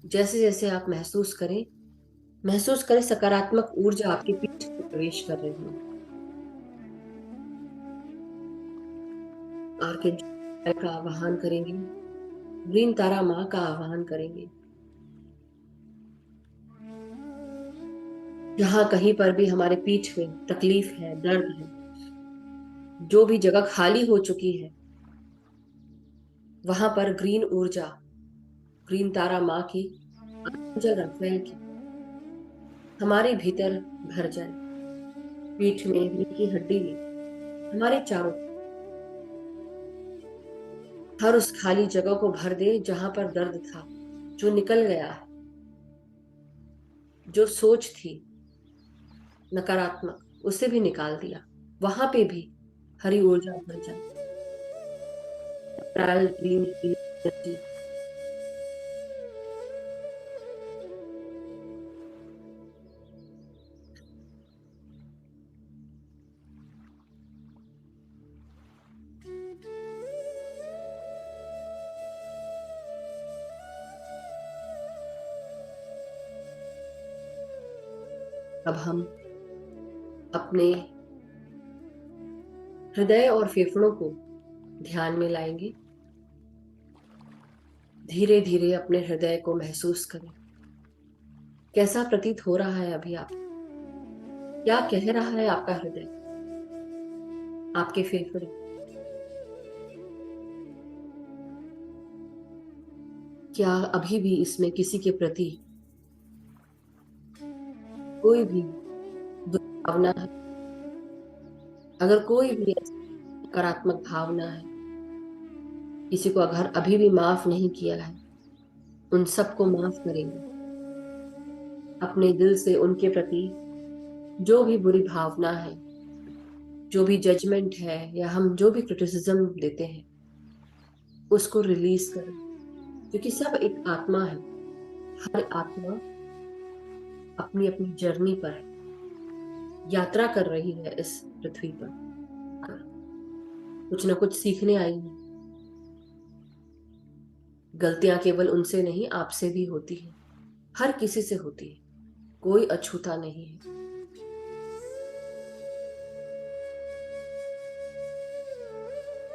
जैसे जैसे आप महसूस करें सकारात्मक ऊर्जा आपके पीठ में प्रवेश कर रही है। आर्कएंजल का आवाहन करेंगे, ग्रीन तारा माँ का आवाहन करेंगे। जहां कहीं पर भी हमारे पीठ में तकलीफ है, दर्द है, जो भी जगह खाली हो चुकी है, वहां पर ग्रीन ऊर्जा, ग्रीन तारा माँ की, आर्कएंजल राफेल की हमारे भीतर भर जाए। पीठ में, रीढ़ की हड्डी में, हमारे चारों, हर उस खाली जगह को भर दे जहां पर दर्द था, जो निकल गया है, जो सोच थी नकारात्मक, उसे भी निकाल दिया। वहां पे भी हरी ऊर्जा भर जाए। Green energy. अब हम अपने हृदय और फेफड़ों को ध्यान में लाएंगे। धीरे धीरे अपने हृदय को महसूस करें। कैसा प्रतीत हो रहा है अभी आप? क्या कह रहा है आपका हृदय, आपके फेफड़े? क्या अभी भी इसमें किसी के प्रति कोई भी भावना है? अगर कोई भी नकारात्मक भावना है, किसी को अगर अभी भी माफ नहीं किया है, उन सबको माफ करेंगे। अपने दिल से उनके प्रति जो भी बुरी भावना है, जो भी जजमेंट है, या हम जो भी क्रिटिसिज्म देते हैं, उसको रिलीज करें। क्योंकि सब एक आत्मा है, हर आत्मा अपनी अपनी जर्नी पर है, यात्रा कर रही है इस पृथ्वी पर, कुछ ना कुछ सीखने आई है। गलतियां केवल उनसे नहीं, आपसे भी होती है, हर किसी से होती है, कोई अछूता नहीं है।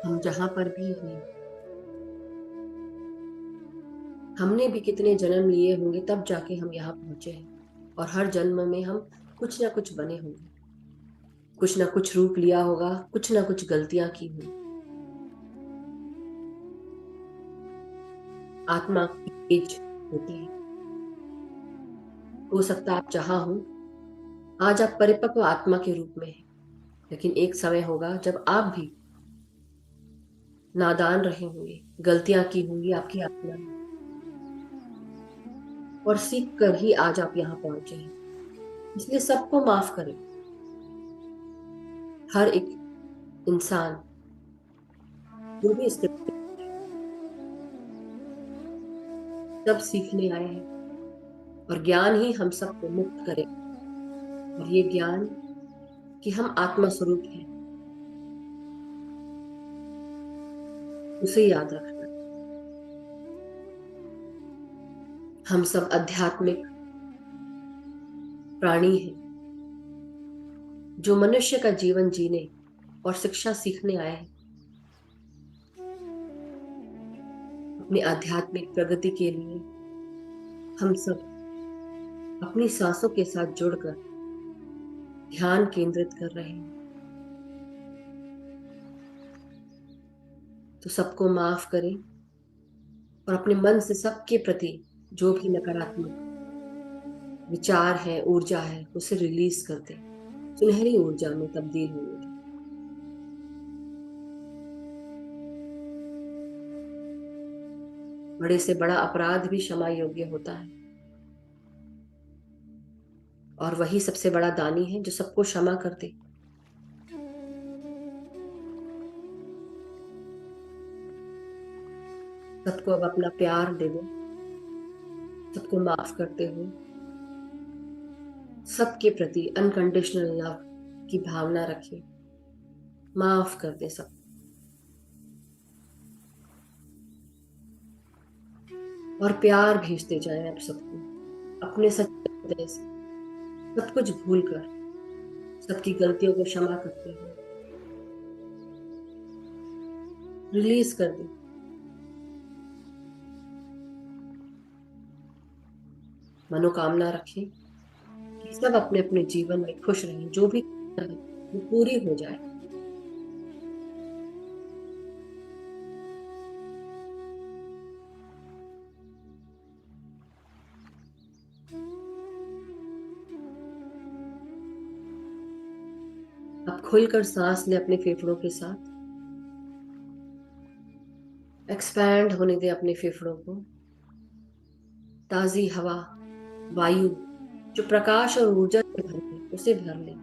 हम जहां पर भी हैं, हमने भी कितने जन्म लिए होंगे तब जाके हम यहाँ पहुंचे हैं, और हर जन्म में हम कुछ ना कुछ बने होंगे, कुछ ना कुछ रूप लिया होगा, कुछ ना कुछ गलतियां की होंगी। आत्मा की एज होती है। हो सकता आप जहां हो आज आप परिपक्व आत्मा के रूप में हैं, लेकिन एक समय होगा जब आप भी नादान रहे होंगे, गलतियां की होंगी आपकी आत्मा ने, और सीख कर ही आज आप यहाँ पहुंचे हैं। इसलिए सबको माफ करें, हर एक इंसान जो भी इस सब सीखने आए हैं, और ज्ञान ही हम सबको मुक्त करे। और ये ज्ञान कि हम आत्मा स्वरूप हैं, उसे याद रखना। हम सब आध्यात्मिक प्राणी हैं जो मनुष्य का जीवन जीने और शिक्षा सीखने आए हैं। अपनी आध्यात्मिक प्रगति के लिए हम सब अपनी सांसों के साथ जुड़कर ध्यान केंद्रित कर रहे हैं। तो सबको माफ करें और अपने मन से सबके प्रति जो भी नकारात्मक विचार है, ऊर्जा है, उसे रिलीज कर दें, सुनहरी ऊर्जा में तब्दील होने दें। बड़े से बड़ा अपराध भी क्षमा योग्य होता है, और वही सबसे बड़ा दानी है जो सबको क्षमा कर दे। सबको अब अपना प्यार दे दो, सबको माफ करते हुए सबके प्रति अनकंडीशनल लव की भावना रखें, माफ कर दे सब। और प्यार भेजते जाएं अब सबको अपने सच्चे हृदय से, सब कुछ भूल कर सबकी गलतियों को क्षमा करते हुए रिलीज कर दे। मनोकामना रखें कि सब अपने अपने जीवन में खुश रहें, जो भी है वो पूरी हो जाए। अब खुलकर सांस ले अपने फेफड़ों के साथ, एक्सपैंड होने दे अपने फेफड़ों को। ताजी हवा, वायु जो प्रकाश और ऊर्जा से भर ले, उसे भर ले।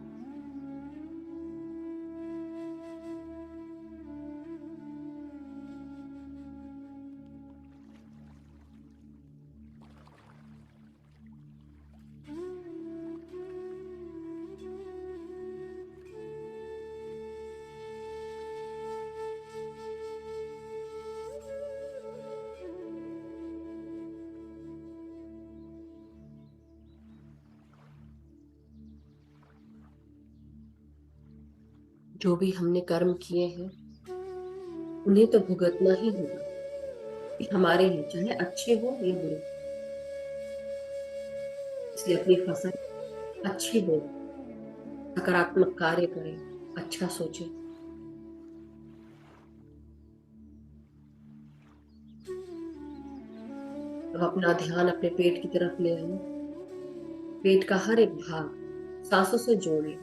जो भी हमने कर्म किए हैं उन्हें तो भुगतना ही होगा, कि हमारे हैं, चाहे अच्छे हो या बुरे। इसलिए अपनी फसल अच्छी हो, सकारात्मक कार्य करें, अच्छा सोचें। अब अपना ध्यान अपने पेट की तरफ ले आए। पेट का हर एक भाग सांसों से जोड़ लें,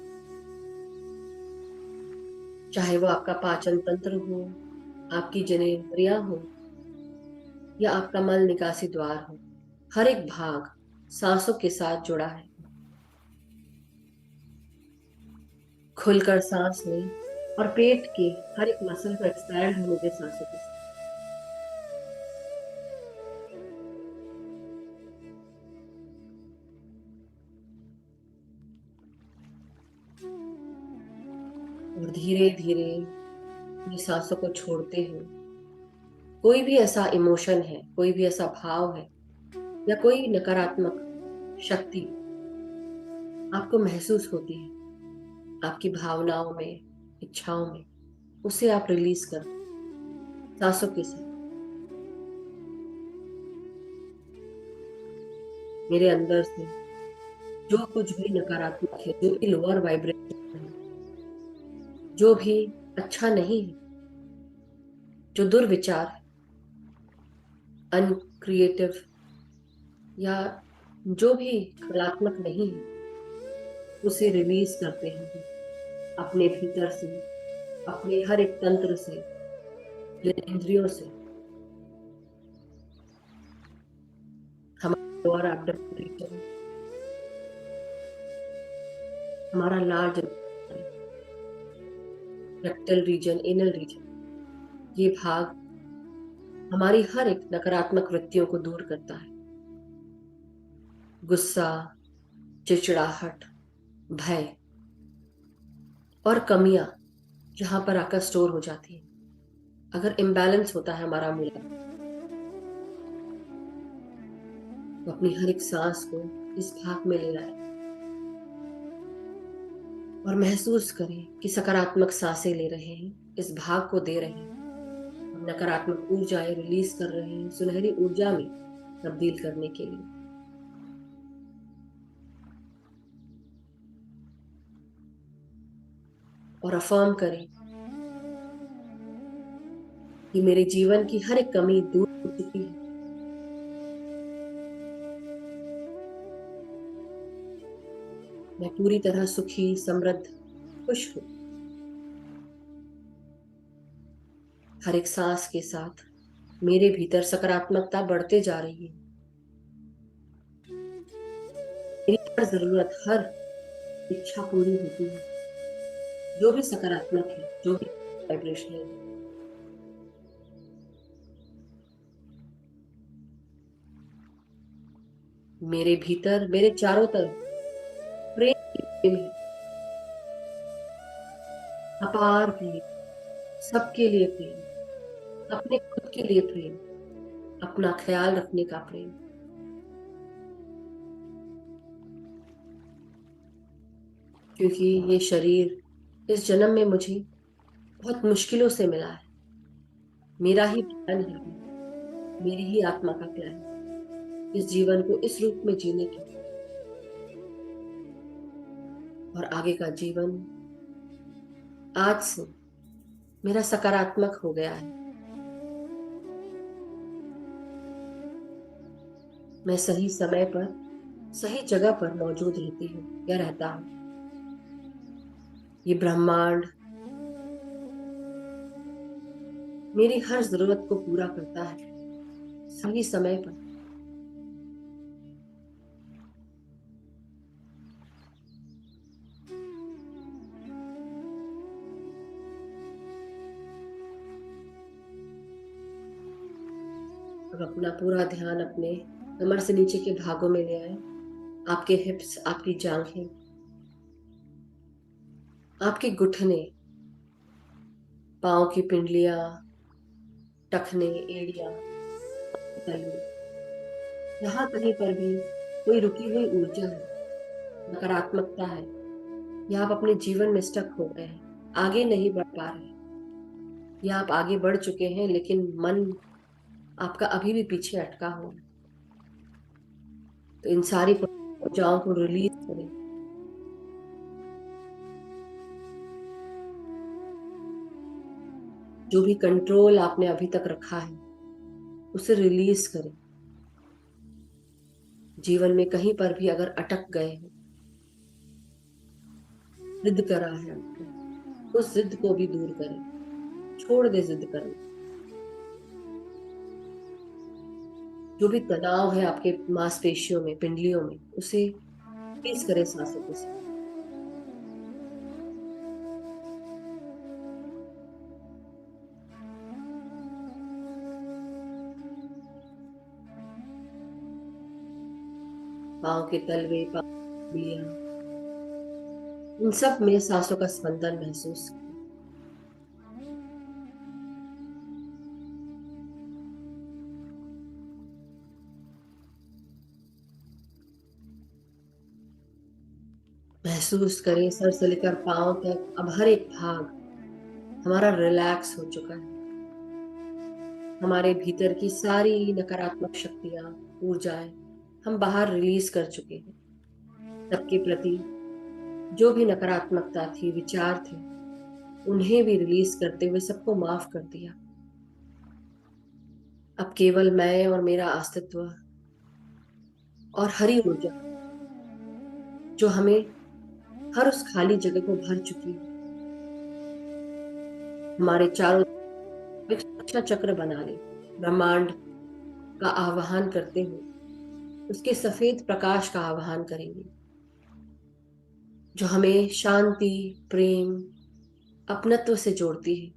चाहे वो आपका पाचन तंत्र हो, आपकी जनेंद्रियां हो, या आपका मल निकासी द्वार हो। हर एक भाग सांसों के साथ जुड़ा है। खुलकर सांस लें और पेट के हर एक मसल को एक्सपैंड होने दें सांसों के साथ। और धीरे धीरे अपनी सांसों को छोड़ते हुए कोई भी ऐसा इमोशन है, कोई भी ऐसा भाव है, या कोई नकारात्मक शक्ति आपको महसूस होती है आपकी भावनाओं में, इच्छाओं में, उसे आप रिलीज कर सांसों के साथ। मेरे अंदर से जो कुछ भी नकारात्मक है, जो भी लोअर वाइब्रेशन है, जो भी अच्छा नहीं है, जो दुर्विचार है, अनक्रिएटिव, या जो भी कलात्मक नहीं है, उसे रिलीज करते हैं अपने भीतर से, अपने हर एक तंत्र से, इंद्रियों से। हमारा लोअर एब्डोमेन, हमारा large, rectal region, anal region, ये भाग हमारी हर एक नकारात्मक वृत्तियों को दूर करता है। गुस्सा, चिड़चिड़ाहट, भय और कमियां जहां पर आकर स्टोर हो जाती है। अगर इम्बैलेंस होता है हमारा मूड, तो अपनी हर एक सांस को इस भाग में ले आए और महसूस करें कि सकारात्मक सांसें ले रहे हैं, इस भाग को दे रहे हैं, नकारात्मक ऊर्जाएं रिलीज कर रहे हैं सुनहरी ऊर्जा में तब्दील करने के लिए। और अफर्म करें कि मेरे जीवन की हर एक कमी दूर हो चुकी है। मैं पूरी तरह सुखी, समृद्ध, खुश हूं। हर एक सांस के साथ मेरे भीतर सकारात्मकता बढ़ते जा रही है। मेरी हर जरूरत, हर इच्छा पूरी होती है। जो भी सकारात्मक है, जो भी वाइब्रेशन है, मेरे भीतर, मेरे चारों तरफ प्रेम है, अपार प्रेम, सबके लिए प्रेम, अपने खुद के लिए प्रेम, अपना ख्याल रखने का प्रेम। क्योंकि ये शरीर इस जन्म में मुझे बहुत मुश्किलों से मिला है। मेरा ही प्लान है, मेरी ही आत्मा का प्लान है इस जीवन को इस रूप में जीने की। और आगे का जीवन आज से मेरा सकारात्मक हो गया है। मैं सही समय पर, सही जगह पर मौजूद रहती हूँ या रहता हूँ। ये ब्रह्मांड मेरी हर जरूरत को पूरा करता है सही समय पर। अब अपना पूरा ध्यान अपने कमर से नीचे के भागों में ले आए। आपके हिप्स, आपकी जांघें, आपके घुटने, पांव की पिंडलियां, टखने, एड़ियां, तलवे, जहां कहीं पर भी कोई रुकी हुई ऊर्जा है, नकारात्मकता है, या आप अपने जीवन में स्टक हो गए हैं, आगे नहीं बढ़ पा रहे, या आप आगे बढ़ चुके हैं लेकिन मन आपका अभी भी पीछे अटका हुआ है, तो इन सारी ऊर्जाओं को रिलीज करें। जो भी कंट्रोल आपने अभी तक रखा है उसे रिलीज करें। जीवन में कहीं पर भी अगर अटक गए हैं, जिद करा है आपने, उस जिद को भी दूर करें, छोड़ दे जिद करना। जो भी तनाव है आपके मांसपेशियों में, पिंडलियों में, उसे रिलीज करें सांसों के साथ। पाँव के तलवे, पाँव की उंगलियां, इन सब में सांसों का स्पंदन महसूस करें। महसूस करें सर से लेकर पांव तक अब हर एक भाग हमारा रिलैक्स हो चुका है। हमारे भीतर की सारी नकारात्मक शक्तियां, ऊर्जाएं हम बाहर रिलीज कर चुके हैं। सबके प्रति जो भी नकारात्मकता थी, विचार थे, उन्हें भी रिलीज करते हुए सबको माफ कर दिया। अब केवल मैं और मेरा अस्तित्व और हरी ऊर्जा जो हमें हर उस खाली जगह को भर चुकी है, हमारे चारों एक सुरक्षा चक्र बना ले। ब्रह्मांड का आह्वान करते हुए उसके सफेद प्रकाश का आह्वान करेंगे जो हमें शांति, प्रेम अपनत्व से जोड़ती है,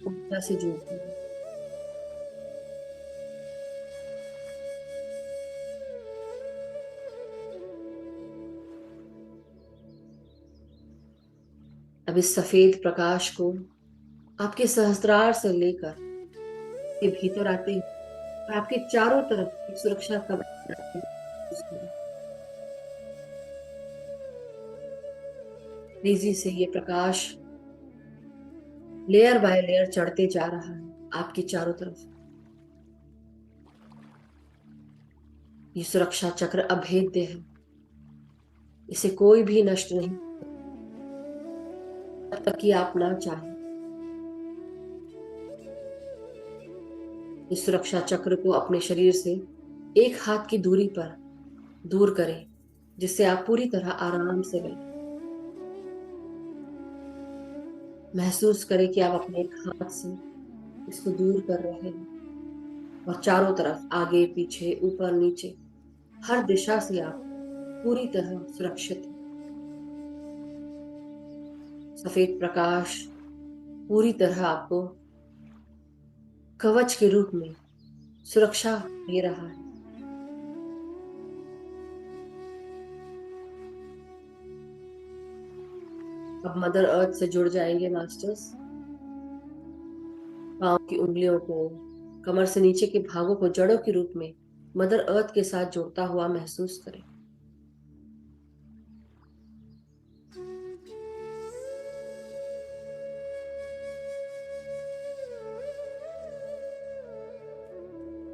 ऊर्जा से जोड़ती है। अब इस सफेद प्रकाश को आपके सहस्त्रार से लेकर के भीतर आते हुए आपके चारों तरफ एक सुरक्षा कवच बनाते हुए महसूस करें। तेजी से ये प्रकाश लेयर बाय लेयर चढ़ते जा रहा है आपके चारों तरफ। ये सुरक्षा चक्र अभेद्य है, इसे कोई भी नष्ट नहीं जब तक कि आप ना चाहें। इस सुरक्षा चक्र को अपने शरीर से एक हाथ की दूरी पर दूर करें, जिससे आप पूरी तरह आराम से बैठे। महसूस करें कि आप अपने एक हाथ से इसको दूर कर रहे हैं और चारों तरफ आगे पीछे ऊपर नीचे हर दिशा से आप पूरी तरह सुरक्षित हैं। सफेद प्रकाश पूरी तरह आपको कवच के रूप में सुरक्षा दे रहा है। अब मदर अर्थ से जुड़ जाएंगे मास्टर्स। पांव की उंगलियों को, कमर से नीचे के भागों को जड़ों के रूप में मदर अर्थ के साथ जुड़ता हुआ महसूस करें।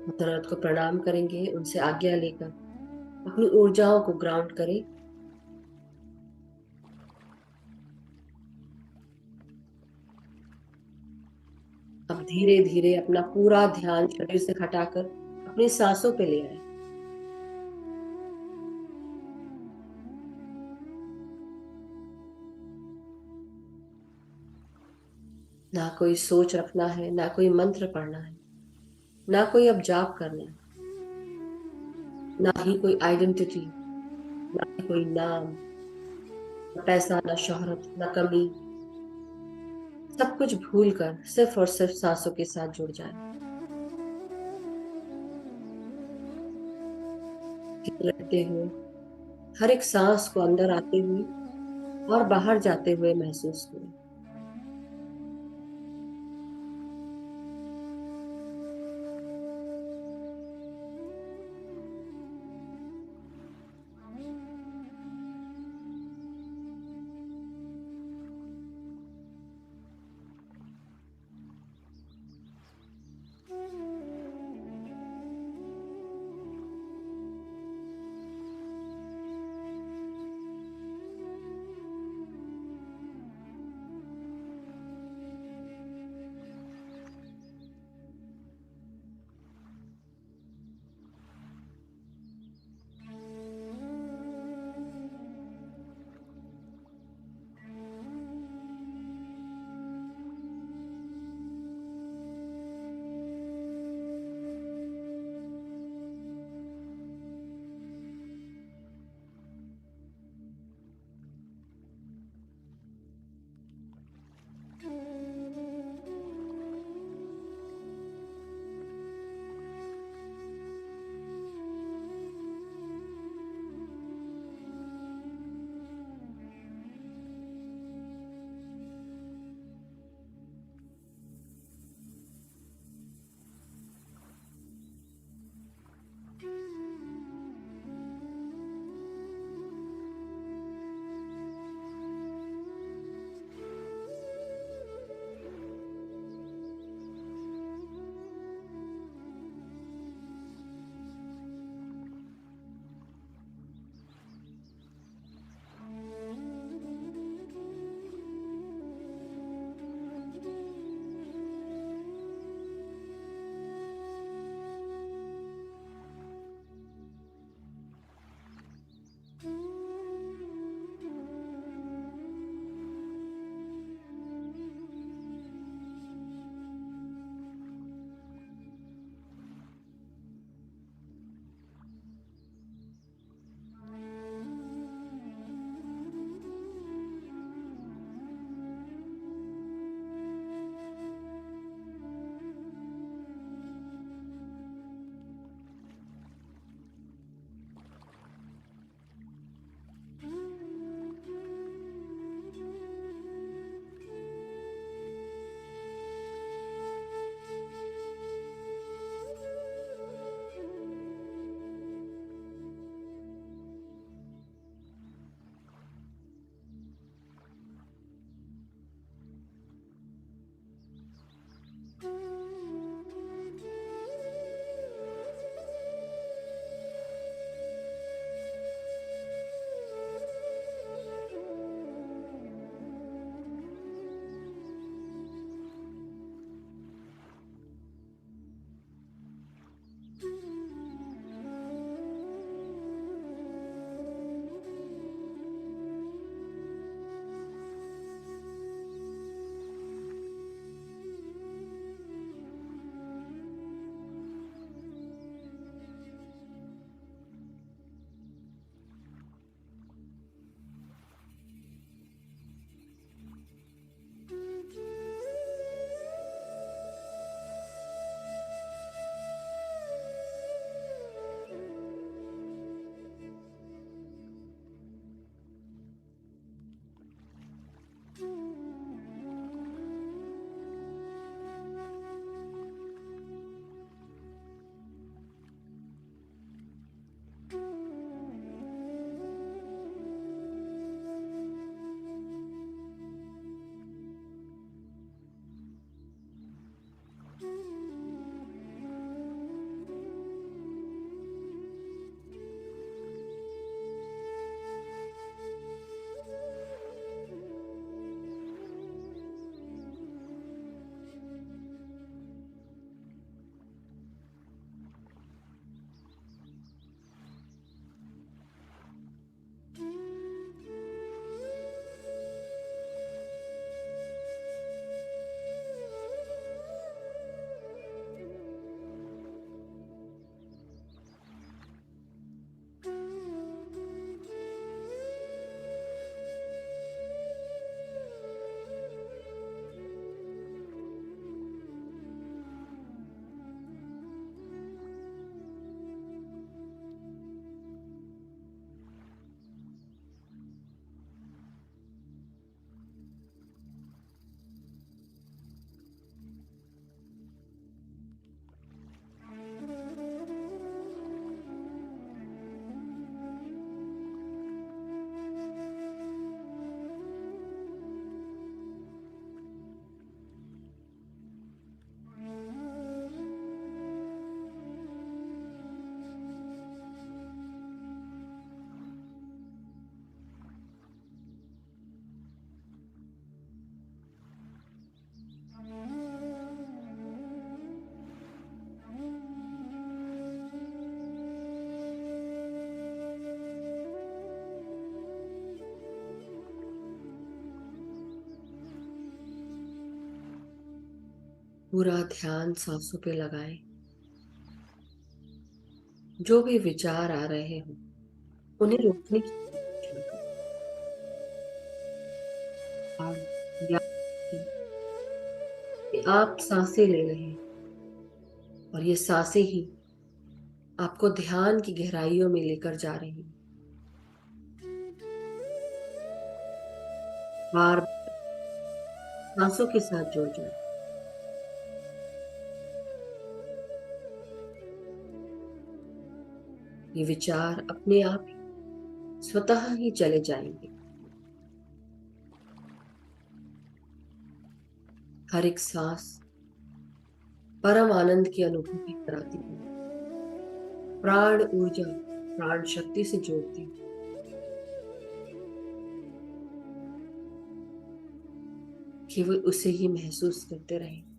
मदर अर्थ को प्रणाम करेंगे, उनसे आज्ञा लेकर अपनी ऊर्जाओं को ग्राउंड करें। अब धीरे धीरे अपना पूरा ध्यान शरीर से हटाकर अपनी सांसों पे ले आए। ना कोई सोच रखना है, ना कोई मंत्र पढ़ना है, ना कोई अब जाप करना है, ना ही कोई आइडेंटिटी, ना ही कोई नाम, ना पैसा, ना शोहरत, ना कमी। सब कुछ भूल कर सिर्फ और सिर्फ सांसों के साथ जुड़ जाए। रहते हुए हर एक सांस को अंदर आते हुए और बाहर जाते हुए महसूस करें। पूरा ध्यान सांसों पे लगाएं। जो भी विचार आ रहे हो उन्हें रोकने की कोशिश करें। और याद रखें कि आप सांसें ले रहे हैं और ये सांसें ही आपको ध्यान की गहराइयों में लेकर जा रही हैं। बार सांसों के साथ जुड़ जाए। ये विचार अपने आप ही स्वतः ही चले जाएंगे। हर एक सांस परम आनंद की अनुभूति कराती है, प्राण ऊर्जा, प्राण शक्ति से जोड़ती है। केवल उसे ही महसूस करते रहें।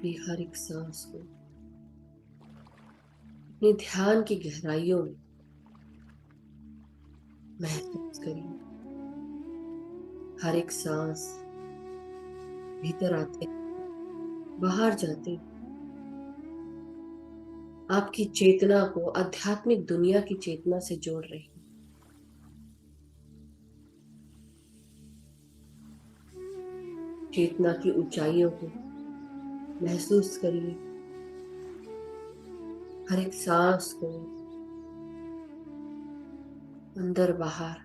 अपनी हर एक सांस को अपने ध्यान की गहराइयों में महसूस करिए। हर एक सांस भीतर आते बाहर जाते आपकी चेतना को आध्यात्मिक दुनिया की चेतना से जोड़ रही है। चेतना की ऊंचाइयों को महसूस करिए। हर एक सांस को अंदर बाहर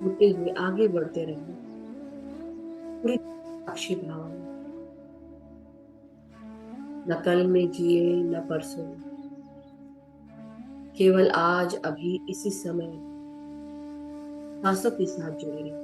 होते हुए आगे बढ़ते रहिए। पूरी साक्षी भाव में, न कल में जिए न परसों में, केवल आज अभी इसी समय सांसों के साथ जुड़े रहिए।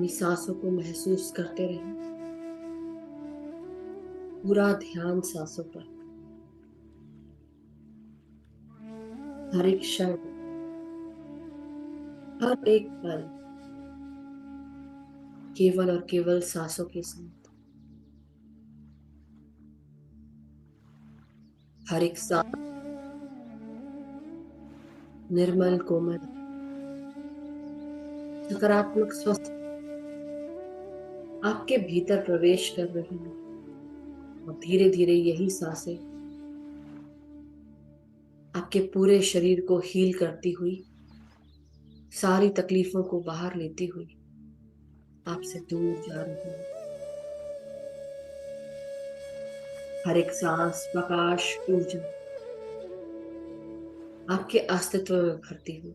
अपनी सांसों को महसूस करते रहें। पूरा ध्यान सांसों पर। हर एक क्षण, हर एक पल केवल और केवल सांसों के साथ। हर एक सांस निर्मल, कोमल, सकारात्मक, स्वस्थ आपके भीतर प्रवेश कर रही है। और धीरे धीरे यही सांसें आपके पूरे शरीर को हील करती हुई, सारी तकलीफों को बाहर लेती हुई आपसे दूर जा रही है। हर एक सांस प्रकाश, ऊर्जा आपके अस्तित्व में भरती हुई।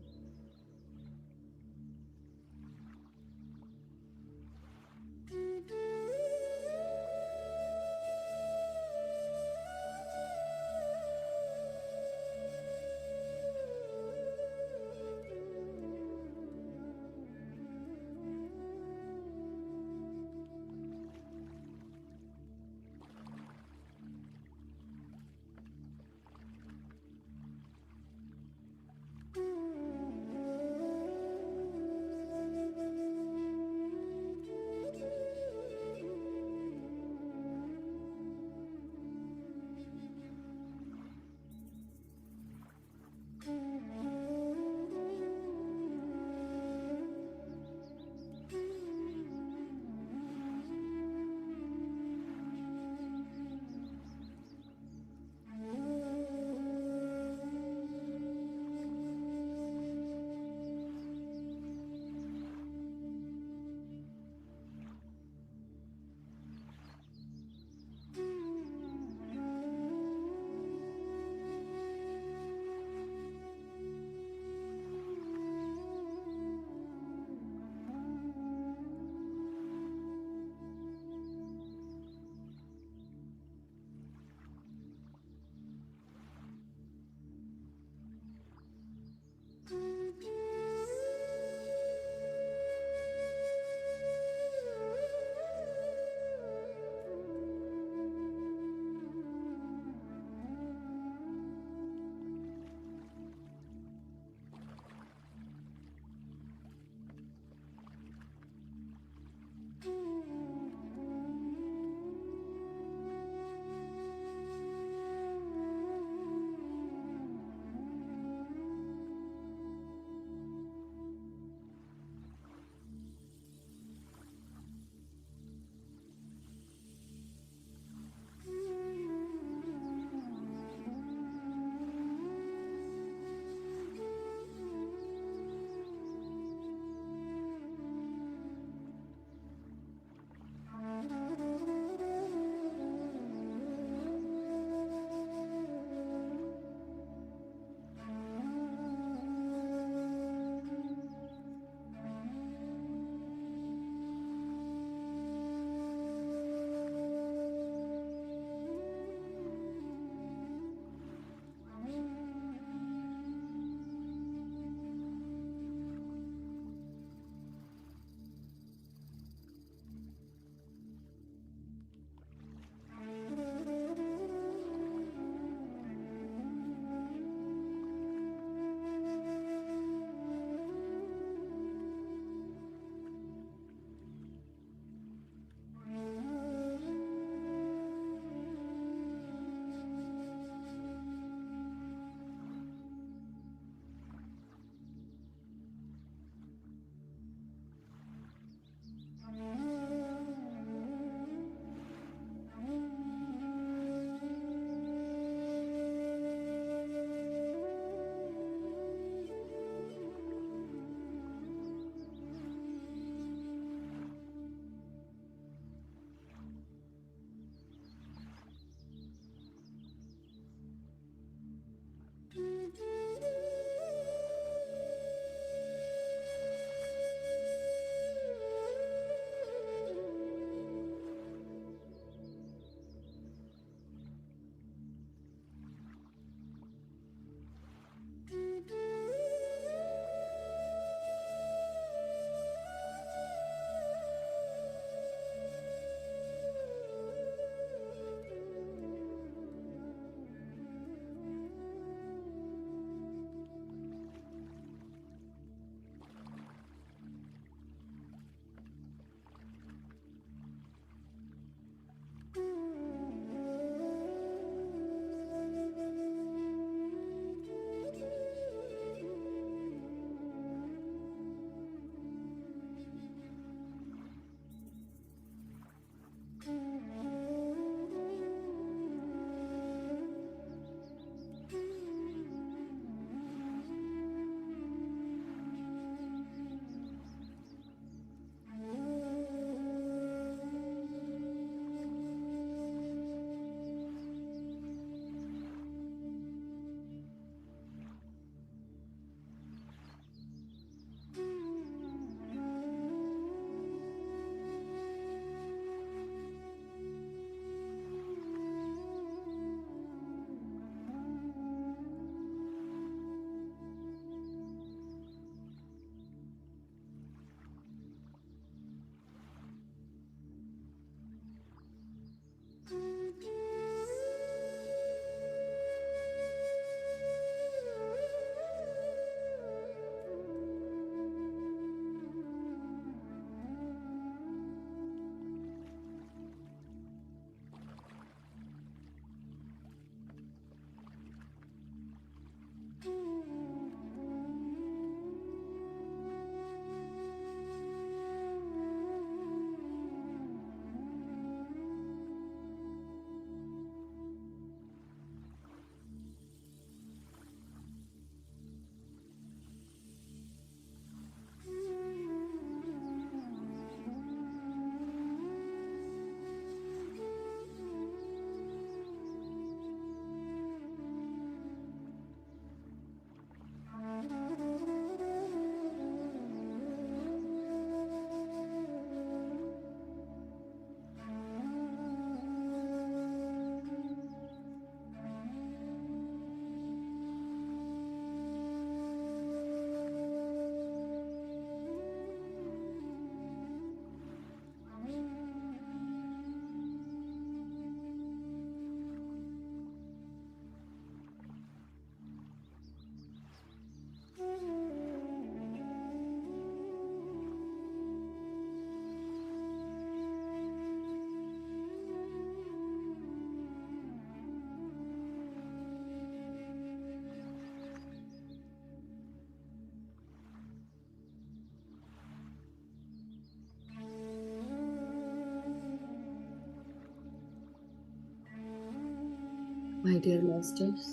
माय डियर मास्टर्स,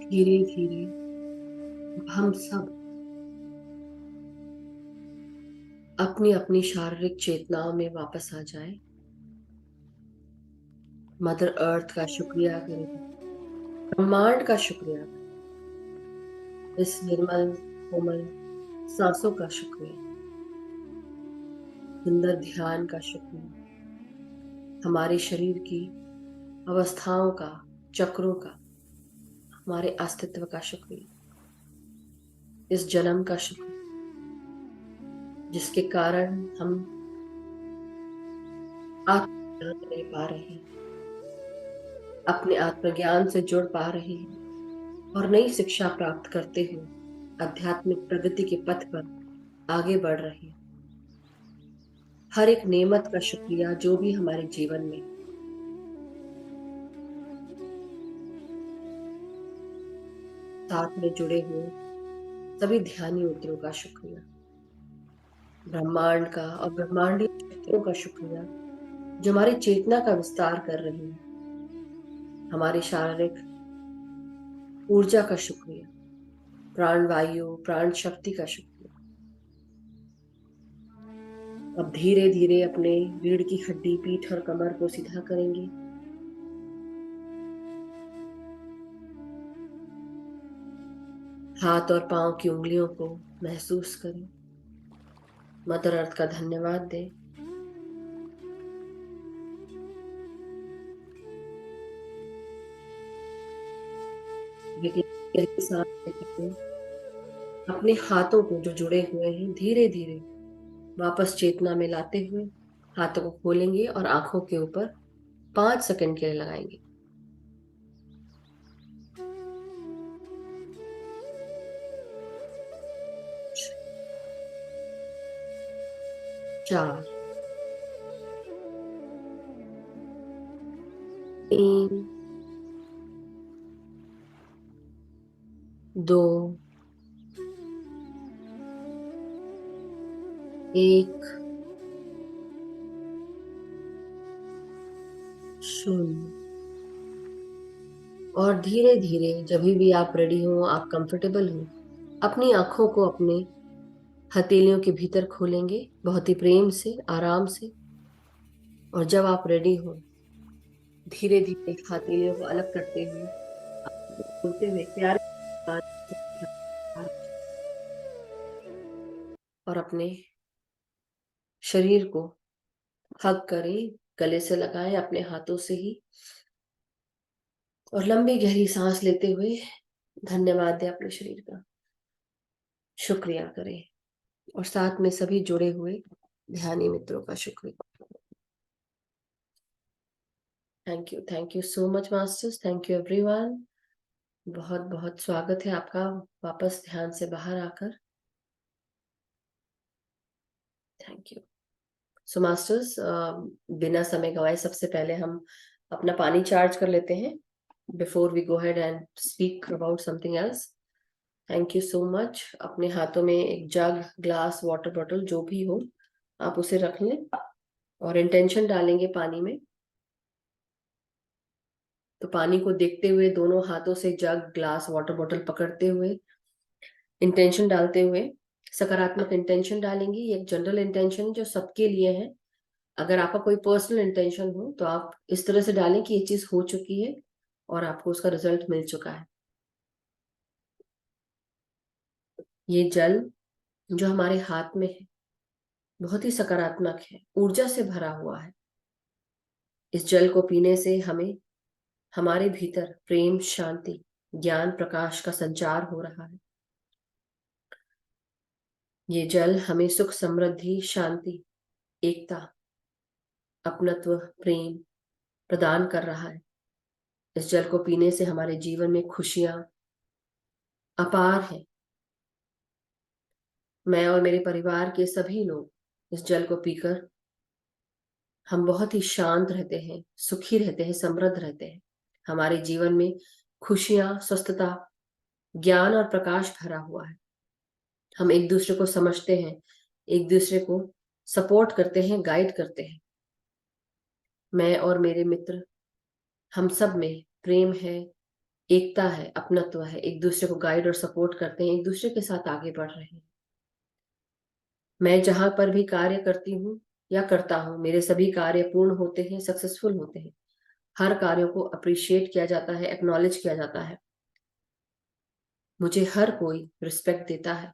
धीरे धीरे हम सब अपनी अपनी शारीरिक चेतनाओं में वापस आ जाए। मदर अर्थ का शुक्रिया करें, ब्रह्मांड का शुक्रिया करें, इस निर्मल कोमल सांसों का शुक्रिया, सुंदर ध्यान का शुक्रिया, हमारे शरीर की अवस्थाओं का, चक्रों का, हमारे अस्तित्व का शुक्रिया, इस जन्म का शुक्रिया जिसके कारण हम आत्मज्ञान ले पा रहे हैं, अपने आत्मज्ञान से जुड़ पा रहे हैं और नई शिक्षा प्राप्त करते हुए आध्यात्मिक प्रगति के पथ पर आगे बढ़ रहे हैं। हर एक नेमत का शुक्रिया जो भी हमारे जीवन में साथ में जुड़े हुए सभी ध्यानी मित्रों का शुक्रिया, ब्रह्मांड का और ब्रह्मांडीय शक्तियों का शुक्रिया जो हमारी चेतना का विस्तार कर रही है, हमारी शारीरिक ऊर्जा का शुक्रिया, प्राण वायु, प्राण शक्ति का शुक्रिया। अब धीरे धीरे अपने रीढ़ की हड्डी, पीठ और कमर को सीधा करेंगे। हाथ और पांव की उंगलियों को महसूस करें। मदर अर्थ का धन्यवाद दें। सांस लेते हुए अपने हाथों को जो जुड़े हुए हैं धीरे धीरे वापस चेतना में लाते हुए हाथों को खोलेंगे और आंखों के ऊपर 5 सेकंड के लिए लगाएंगे। 4, 3, 2, 1, 0। और धीरे धीरे जब भी आप रेडी हो, आप कंफर्टेबल हो, अपनी आंखों को अपने हथेलियों के भीतर खोलेंगे बहुत ही प्रेम से, आराम से। और जब आप रेडी हो, धीरे धीरे हथेलियों को अलग करते हुए बोलते हुए प्यार और अपने शरीर को हग करें, गले से लगाएं अपने हाथों से ही और लंबी गहरी सांस लेते हुए धन्यवाद दें अपने शरीर का, शुक्रिया करें और साथ में सभी जुड़े हुए ध्यानी मित्रों का शुक्रिया। Thank you so much masters, thank you everyone. बहुत बहुत स्वागत है आपका वापस ध्यान से बाहर आकर। Thank you. सो मास्टर्स, बिना समय गवाए सबसे पहले हम अपना पानी चार्ज कर लेते हैं before we go head and speak about something else. Thank you so much. अपने हाथों में एक जग, ग्लास, वाटर बॉटल जो भी हो आप उसे रख लें और इंटेंशन डालेंगे पानी में। तो पानी को देखते हुए दोनों हाथों से जग, ग्लास, वाटर बॉटल पकड़ते हुए इंटेंशन डालते हुए सकारात्मक इंटेंशन डालेंगे। ये एक जनरल इंटेंशन जो सबके लिए है। अगर आपका कोई पर्सनल इंटेंशन हो तो आप इस तरह से डालें कि ये चीज हो चुकी है और आपको उसका रिजल्ट मिल चुका है। ये जल जो हमारे हाथ में है बहुत ही सकारात्मक है, ऊर्जा से भरा हुआ है। इस जल को पीने से हमें हमारे भीतर प्रेम, शांति, ज्ञान, प्रकाश का संचार हो रहा है। ये जल हमें सुख, समृद्धि, शांति, एकता, अपनत्व, प्रेम प्रदान कर रहा है। इस जल को पीने से हमारे जीवन में खुशियां अपार है। मैं और मेरे परिवार के सभी लोग इस जल को पीकर हम बहुत ही शांत रहते हैं, सुखी रहते हैं, समृद्ध रहते हैं। हमारे जीवन में खुशियां, स्वस्थता, ज्ञान और प्रकाश भरा हुआ है। हम एक दूसरे को समझते हैं, एक दूसरे को सपोर्ट करते हैं, गाइड करते हैं। मैं और मेरे मित्र हम सब में प्रेम है, एकता है, अपनत्व है, एक दूसरे को गाइड और सपोर्ट करते हैं, एक दूसरे के साथ आगे बढ़ रहे हैं। मैं जहां पर भी कार्य करती हूँ या करता हूँ, मेरे सभी कार्य पूर्ण होते हैं, सक्सेसफुल होते हैं। हर कार्यों को अप्रिशिएट किया जाता है, एक्नॉलेज किया जाता है। मुझे हर कोई रिस्पेक्ट देता है,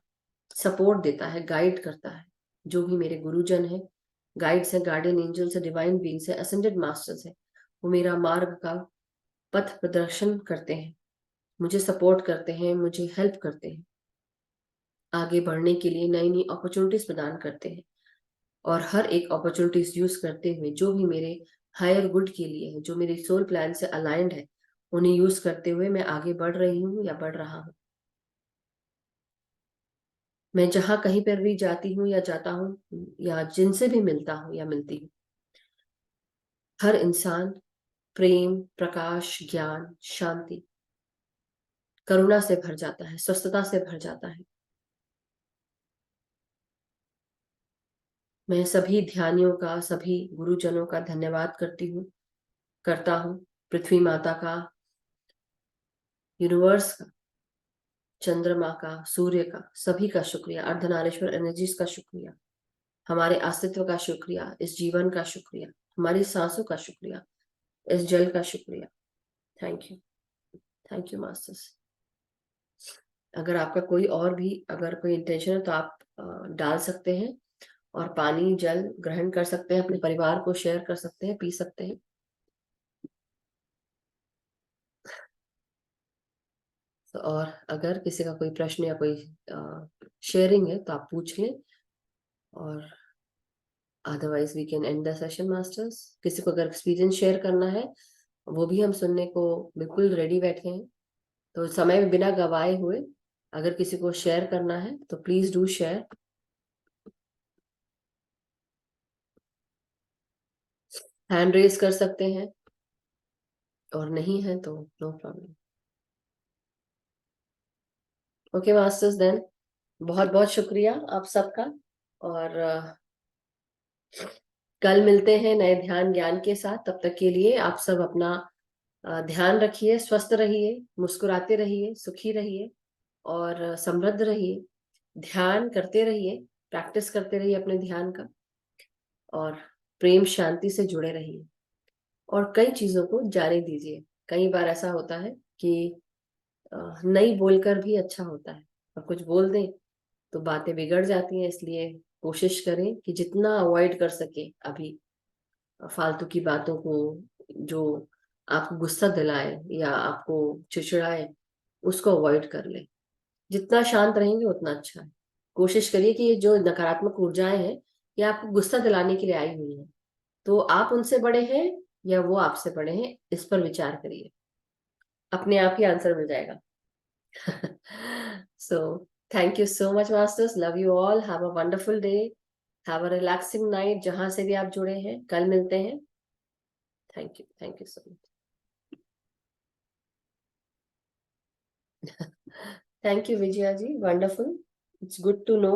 सपोर्ट देता है, गाइड करता है। जो भी मेरे गुरुजन है, गाइड्स है, गार्डियन एंजल्स है, डिवाइन बीइंग्स है, असेंडेड मास्टर्स है, वो मेरा मार्ग का पथ प्रदर्शन करते हैं, मुझे सपोर्ट करते हैं, मुझे हेल्प करते हैं, आगे बढ़ने के लिए नई नई अपॉर्चुनिटीज प्रदान करते हैं। और हर एक अपॉर्चुनिटीज यूज करते हुए जो भी मेरे हायर गुड के लिए है, जो मेरे सोल प्लान से अलाइंड है, उन्हें यूज करते हुए मैं आगे बढ़ रही हूँ या बढ़ रहा हूँ। मैं जहां कहीं पर भी जाती हूँ या जाता हूँ या जिनसे भी मिलता हूँ या मिलती हूँ, हर इंसान प्रेम, प्रकाश, ज्ञान, शांति, करुणा से भर जाता है, स्वस्थता से भर जाता है। मैं सभी ध्यानियों का, सभी गुरुजनों का धन्यवाद करता हूँ। पृथ्वी माता का, यूनिवर्स का, चंद्रमा का, सूर्य का, सभी का शुक्रिया, अर्धनारीश्वर एनर्जीज का शुक्रिया, हमारे अस्तित्व का शुक्रिया, इस जीवन का शुक्रिया, हमारी सांसों का शुक्रिया, इस जल का शुक्रिया। Thank you masters. अगर आपका कोई और भी अगर कोई इंटेंशन है तो आप डाल सकते हैं और पानी जल ग्रहण कर सकते हैं, अपने परिवार को शेयर कर सकते हैं, पी सकते हैं। तो और अगर किसी का कोई प्रश्न या कोई शेयरिंग है तो आप पूछ लें, और otherwise we can end the session masters. किसी को अगर एक्सपीरियंस शेयर करना है वो भी हम सुनने को बिल्कुल रेडी बैठे हैं। तो समय में बिना गवाए हुए अगर किसी को शेयर करना है तो please do share. Hand raise कर सकते हैं, और नहीं है तो no problem. Okay masters, then बहुत बहुत शुक्रिया आप सबका, और कल मिलते हैं नए ध्यान ज्ञान के साथ। तब तक के लिए आप सब अपना ध्यान रखिए, स्वस्थ रहिए, मुस्कुराते रहिए, सुखी रहिए और समृद्ध रहिए। ध्यान करते रहिए, प्रैक्टिस करते रहिए अपने ध्यान का, और प्रेम शांति से जुड़े रहिए और कई चीजों को जाने दीजिए। कई बार ऐसा होता है कि नहीं बोलकर भी अच्छा होता है, और कुछ बोल दें तो बातें बिगड़ जाती हैं। इसलिए कोशिश करें कि जितना अवॉइड कर सके अभी फालतू की बातों को, जो आपको गुस्सा दिलाए या आपको चिड़चिड़ाए, उसको अवॉइड कर ले। जितना शांत रहेंगे उतना अच्छा है। कोशिश करिए कि ये जो नकारात्मक ऊर्जाएं हैं ये आपको गुस्सा दिलाने के लिए आई हुई हैं, तो आप उनसे बड़े हैं या वो आपसे बड़े हैं, इस पर विचार करिए, अपने आप ही आंसर मिल जाएगा। So thank you so much masters, love you all, have a wonderful day, have a relaxing night, जहां से भी आप जुड़े हैं। कल मिलते हैं। Thank you so much. Thank you Vijaya ji, wonderful, it's good to no